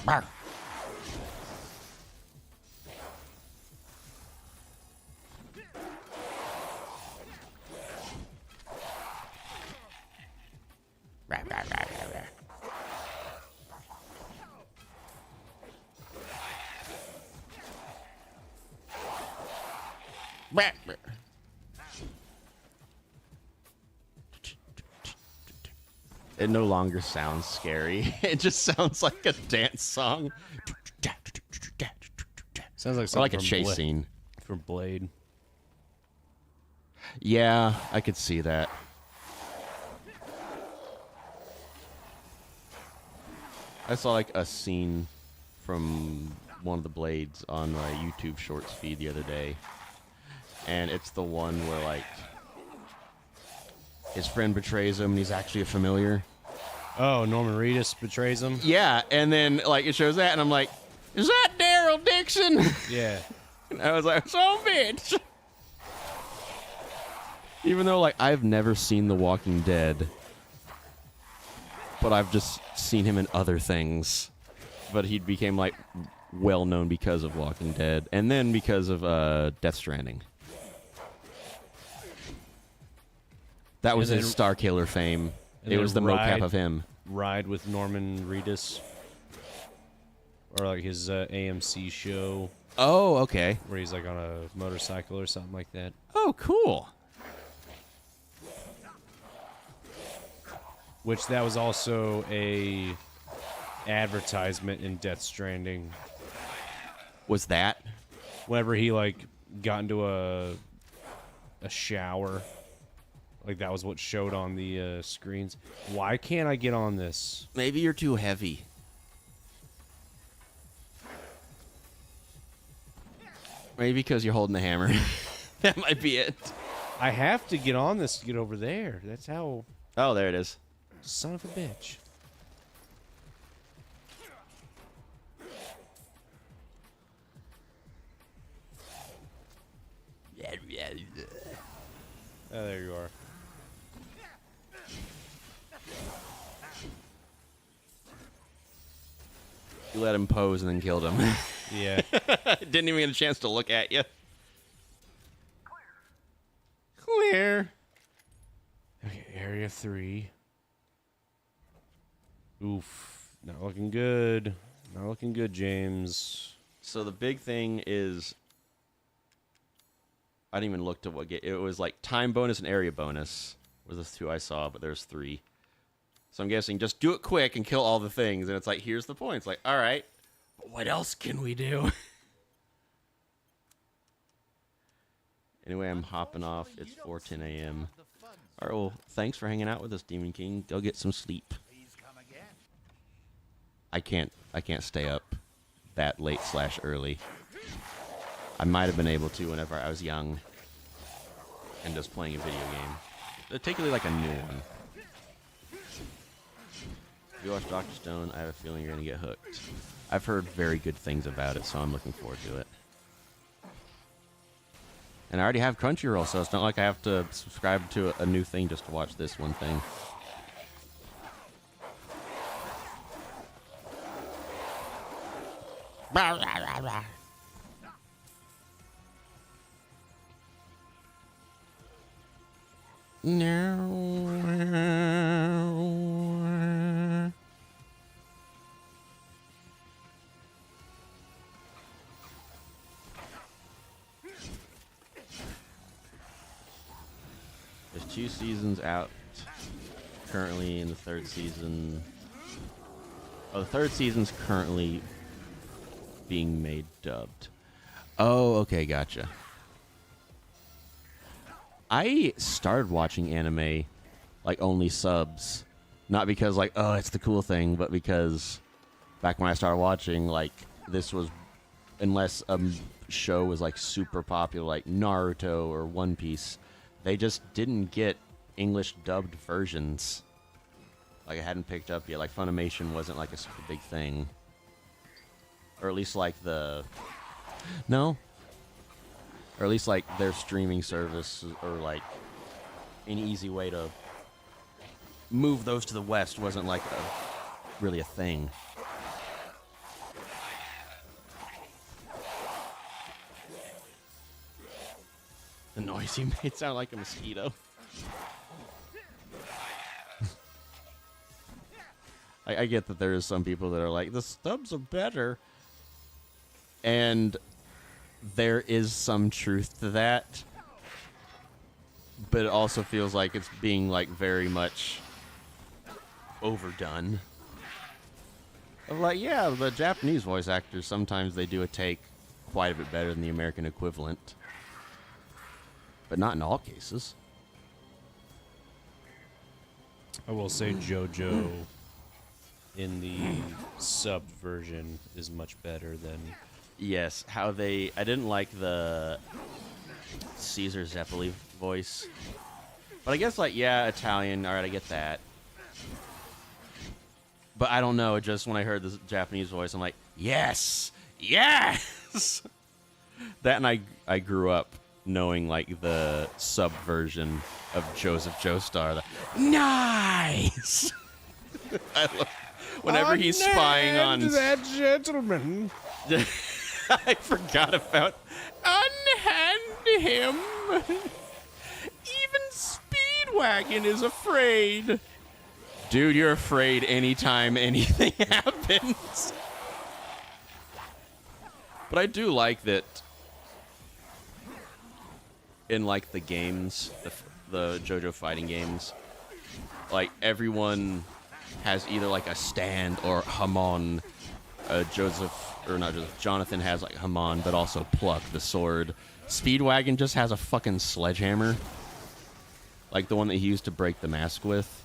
Bark. It no longer sounds scary. It just sounds like a dance song. Sounds like or something like a from chase scene. from Blade. Yeah, I could see that. I saw like a scene from one of the Blades on my YouTube Shorts feed the other day, and it's the one where like his friend betrays him and he's actually a familiar. Oh, Norman Reedus betrays him. Yeah, and then like it shows that, and I'm like, is that Daryl Dixon? Yeah. And I was like, so bitch. Even though like I've never seen The Walking Dead, but I've just seen him in other things. But he became like well known because of Walking Dead, and then because of Death Stranding. That was his Star Killer fame. It was the mocap of him. Ride with Norman Reedus. Or like his AMC show. Oh, okay. Where he's like on a motorcycle or something like that. Oh, cool. Which that was also a advertisement in Death Stranding. Was that? Whenever he like got into a shower. Like that was what showed on the screens. Why can't I get on this? Maybe you're too heavy. Maybe because you're holding the hammer. That might be it. I have to get on this to get over there. That's how... Oh, there it is. Son of a bitch. Oh, there you are. You let him pose and then killed him. Yeah. Didn't even get a chance to look at you. Clear. Okay, area 3. Oof. Not looking good. Not looking good, James. So the big thing is, I didn't even look to what it was like time bonus and area bonus were the 2 I saw, but there's 3. So I'm guessing just do it quick and kill all the things, and it's like, here's the points. Like, all right, but what else can we do? Anyway, I'm hopping off. It's 4:10 a.m. All right, well, thanks for hanging out with us, Demon King. Go get some sleep. Please come again. I can't stay up that late / early. I might have been able to whenever I was young and just playing a video game. Particularly like a new one. If you watch Dr. Stone, I have a feeling you're going to get hooked. I've heard very good things about it, so I'm looking forward to it. And I already have Crunchyroll, so it's not like I have to subscribe to a new thing just to watch this one thing. No. There's 2 seasons out currently in the 3rd season. Oh, the 3rd season's currently being made dubbed. Oh, okay, gotcha. I started watching anime like only subs. Not because like, oh, it's the cool thing, but because back when I started watching, like, this was, unless a show was like super popular like Naruto or One Piece, they just didn't get English dubbed versions. Like, I hadn't picked up yet. Like, Funimation wasn't like a super big thing. Or at least like no. Or at least like their streaming service, or like an easy way to move those to the West wasn't like really a thing. The noise he made sound like a mosquito. I get that there is some people that are like, the stubs are better. And there is some truth to that. But it also feels like it's being like very much overdone. Of like, yeah, the Japanese voice actors, sometimes they do a take quite a bit better than the American equivalent. But not in all cases. I will say JoJo in the sub version is much better than... Yes, how they... I didn't like the Caesar Zeppeli voice. But I guess, like, yeah, Italian, alright, I get that. But I don't know, just when I heard the Japanese voice, I'm like, yes! Yes! That, and I grew up knowing, like, the sub version of Joseph Joestar. Nice! I love, whenever he's spying on... that gentleman. I forgot about unhand him. Even Speedwagon is afraid. Dude, you're afraid anytime anything happens. But I do like that in like the games, the JoJo fighting games, like everyone has either like a stand or Hamon. Jonathan has like Haman, but also Pluck, the sword. Speedwagon just has a fucking sledgehammer. Like the one that he used to break the mask with.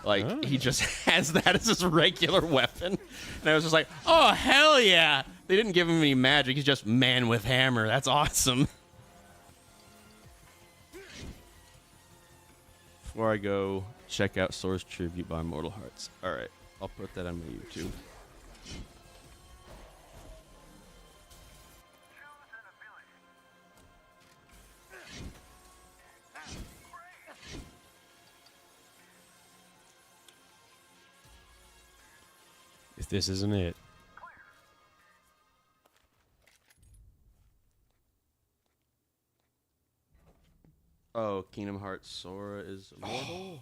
Like, he just has that as his regular weapon. And I was just like, oh, hell yeah! They didn't give him any magic, he's just man with hammer. That's awesome. Before I go, check out Source Tribute by Mortal Hearts. Alright, I'll put that on my YouTube. If this isn't it. Oh, Kingdom Hearts Sora is immortal?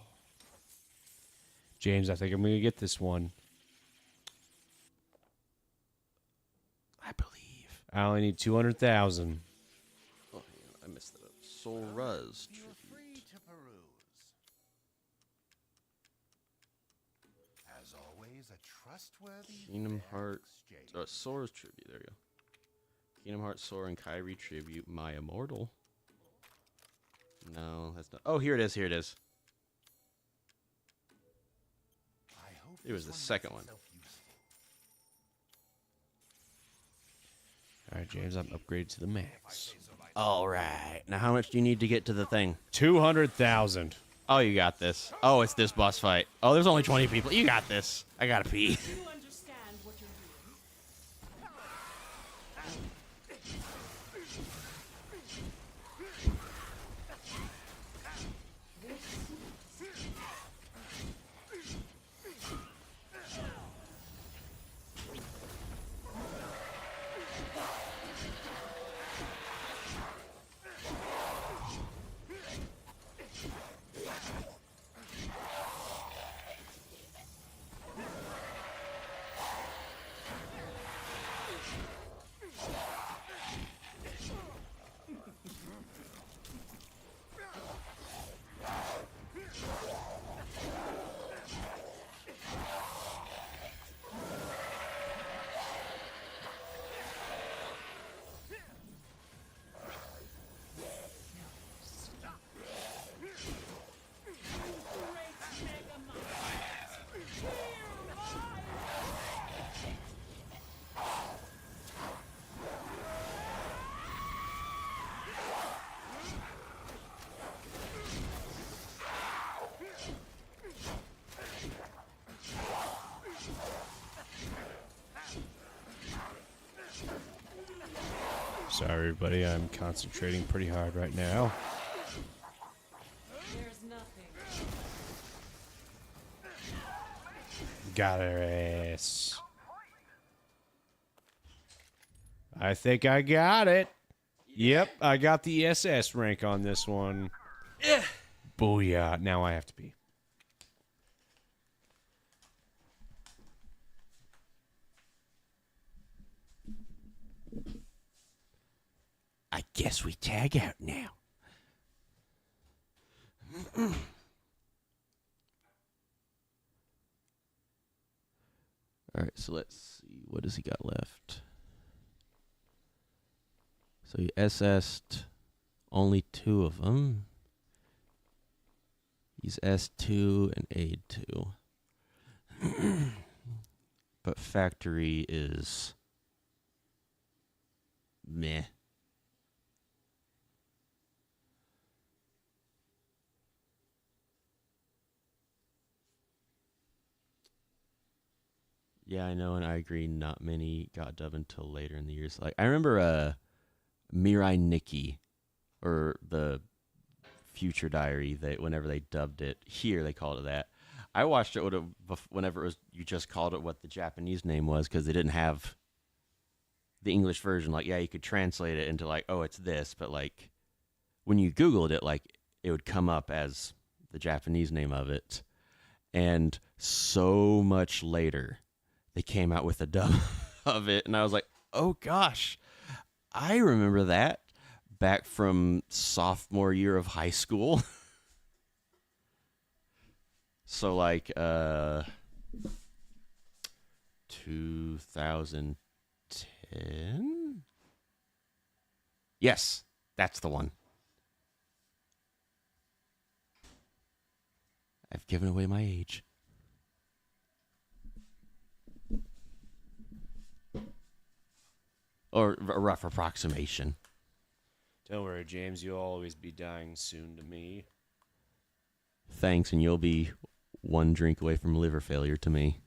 James, I think I'm going to get this one. I believe. I only need 200,000. Oh, hang on, I messed that up. Sora's You're tribute. free to peruse. As always, a trustworthy Kingdom fair Hearts. exchange. Sora's tribute. There you go. Kingdom Hearts Sora and Kyrie tribute. My immortal. No, that's not. Oh, here it is. Here it is. I hope It was this the second makes one. itself useful. All right, James, I'm upgraded to the max. All right. Now, how much do you need to get to the thing? 200,000. Oh, you got this. Oh, it's this boss fight. Oh, there's only 20 people. You got this. I gotta pee. Do you understand what you're doing? Sorry, everybody. I'm concentrating pretty hard right now. There's nothing. Got her ass. I think I got it. Yep, I got the SS rank on this one. Booyah. Now I have to be. I guess we tag out now. All right, so let's see. What does he got left? So he SS'd only 2 of them. He's S2 and A2. But factory is meh. Yeah, I know, and I agree. Not many got dubbed until later in the years. Like I remember, Mirai Nikki, or the Future Diary. That whenever they dubbed it here, they called it that. I watched it whenever it was. You just called it what the Japanese name was because they didn't have the English version. Like, yeah, you could translate it into like, oh, it's this, but like when you Googled it, like it would come up as the Japanese name of it. And so much later, they came out with a dub of it, and I was like, oh gosh, I remember that back from sophomore year of high school. So like 2010? Yes, that's the one. I've given away my age. Or a rough approximation. Don't worry, James. You'll always be dying soon to me. Thanks, and you'll be one drink away from liver failure to me.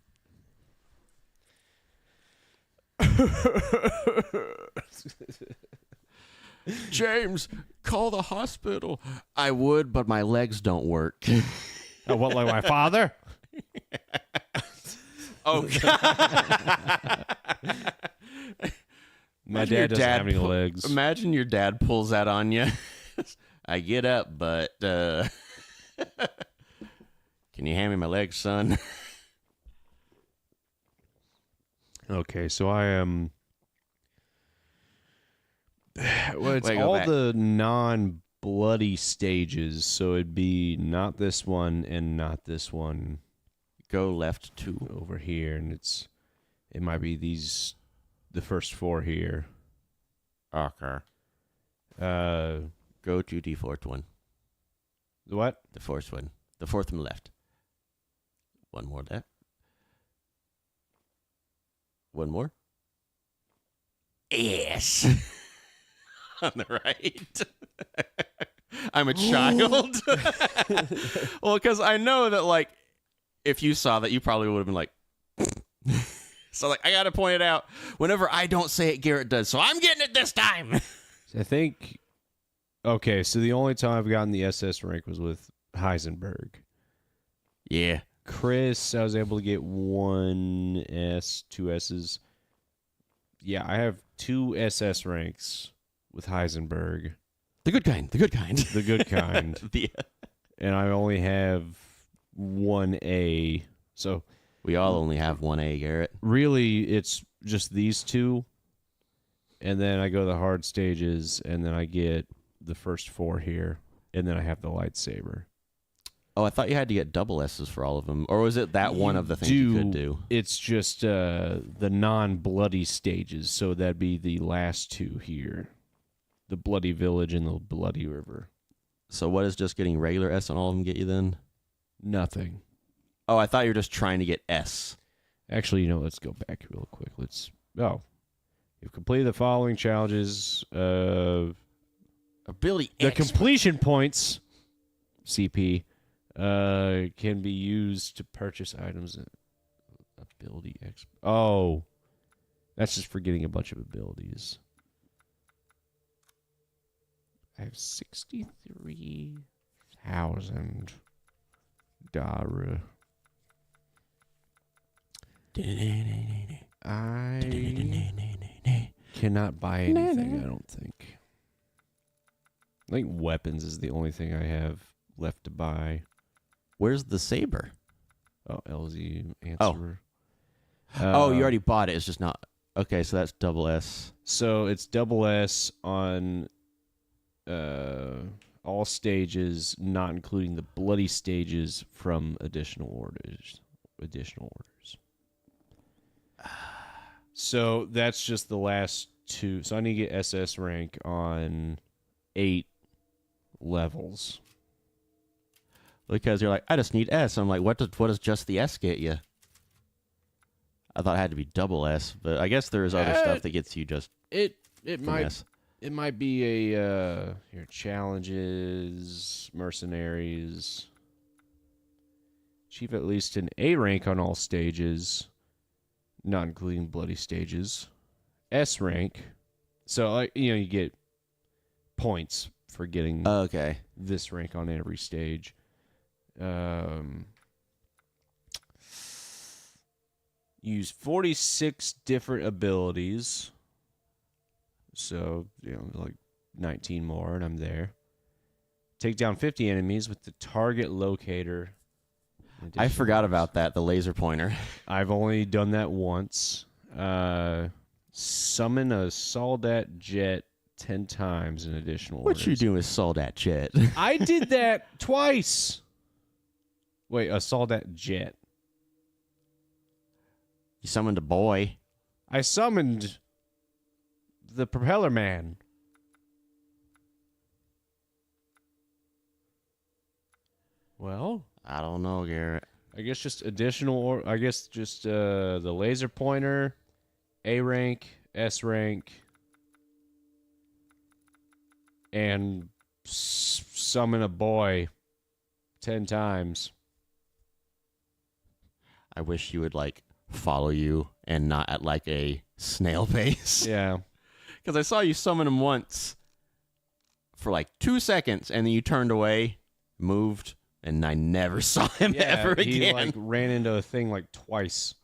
James, call the hospital. I would, but my legs don't work. Oh, what, like my father? Oh, God. My Imagine your dad doesn't have any pull- legs. Imagine your dad pulls that on you. I get up, but can you hand me my legs, son? Okay, so I am. Well, it's Wait, go all back. the non-bloody stages, so it'd be not this one and not this one Go left 2. over here, and it might be the first 4 here. Okay. Uh, Go to the fourth one. what? The fourth one. The fourth from left. One more left. One more. Yes. On the right. I'm a child. Well, because I know that, like, if you saw that, you probably would have been like, so, like, I got to point it out. Whenever I don't say it, Garrett does. So I'm getting it this time. I think. Okay, so the only time I've gotten the SS rank was with Heisenberg. Yeah. Chris, I was able to get 1 S, 2 S's. Yeah, I have 2 SS ranks with Heisenberg, The good kind. The good kind. the good kind, the, and I only have 1 A. So we all only have 1A, Garrett. really, it's just these 2, and then I go to the hard stages, and then I get the first 4 here, and then I have the lightsaber. Oh, I thought you had to get double S's for all of them. Or was it that one You of the things you could do? It's just the non-bloody stages, so that'd be the last 2 here. The Bloody Village and the Bloody River. So what does just getting regular S on all of them get you then? Nothing. Oh, I thought you were just trying to get S. Actually, let's go back real quick. You've completed the following challenges. Ability The X. completion points, CP, can be used to purchase items. Ability X. Oh, that's just for getting a bunch of abilities. I have 63,000 Dara. I cannot buy anything, I don't think. I think weapons is the only thing I have left to buy. Where's the saber? Oh, LZ answer. Oh, you already bought it. It's just not. Okay, so that's double S. So it's double S on all stages, not including the bloody stages from additional orders. So that's just the last 2. So I need to get SS rank on 8 levels. Because you're like, I just need S. I'm like, what does just the S get you? I thought it had to be double S, but I guess there is other stuff that gets you just It from might S. It might be a here challenges, mercenaries. Achieve at least an A rank on all stages, not including bloody stages. S rank. So you get points for getting Okay. this rank on every stage. Use 46 different abilities. So, like 19 more, and I'm there. Take down 50 enemies with the target locator. I forgot about that, the laser pointer. I've only done that once. Summon a Soldat jet 10 times in additional What orders. you doing with Soldat Jet? I did that twice. Wait, a Soldat jet. You summoned a boy. I summoned the propeller man. Well, I don't know, Garrett. I guess just additional, or I guess just the laser pointer, A rank, S rank, and summon a boy 10 times. I wish you would, like, follow you and not at, like, a snail pace. Yeah. Because I saw you summon him once for, like, 2 seconds, and then you turned away, moved, and I never saw him ever he again. like ran into a thing like twice.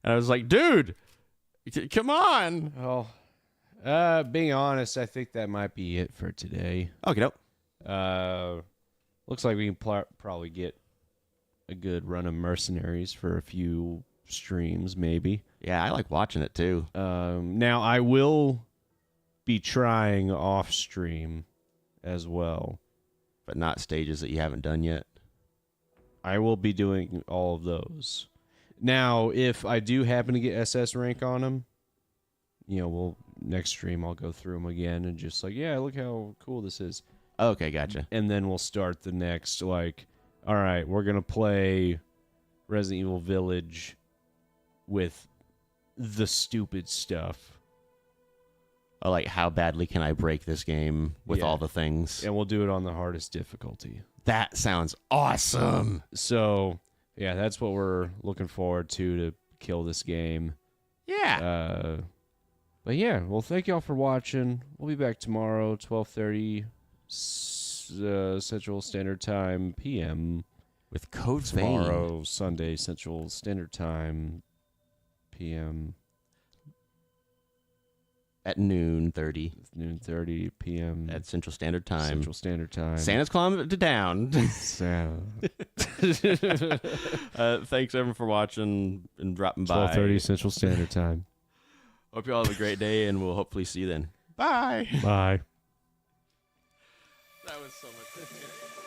And I was like, dude, come on. Well, being honest, I think that might be it for today. Okay, nope. Looks like we can probably get a good run of Mercenaries for a few streams, maybe. Yeah, I like watching it too. Now, I will be trying off stream as well. But not stages that you haven't done yet. I will be doing all of those. Now, if I do happen to get SS rank on them, next stream I'll go through them again and just like, yeah, look how cool this is. Okay, gotcha. And then we'll start the next, like, all right, we're going to play Resident Evil Village with the stupid stuff. Like, how badly can I break this game with all the things? And we'll do it on the hardest difficulty. That sounds awesome. So, yeah, that's what we're looking forward to kill this game. Yeah. But yeah, well, thank y'all for watching. We'll be back tomorrow, 12:30 Central Standard Time PM. With Code Vein. Tomorrow, Sunday, Central Standard Time PM. At noon 30. Noon 30 PM. At Central Standard Time. Central Standard Time. Santa's climbing down. Santa. Thanks everyone for watching and dropping by. 12:30 Central Standard Time. Hope you all have a great day, and we'll hopefully see you then. Bye. Bye. That was so much fun.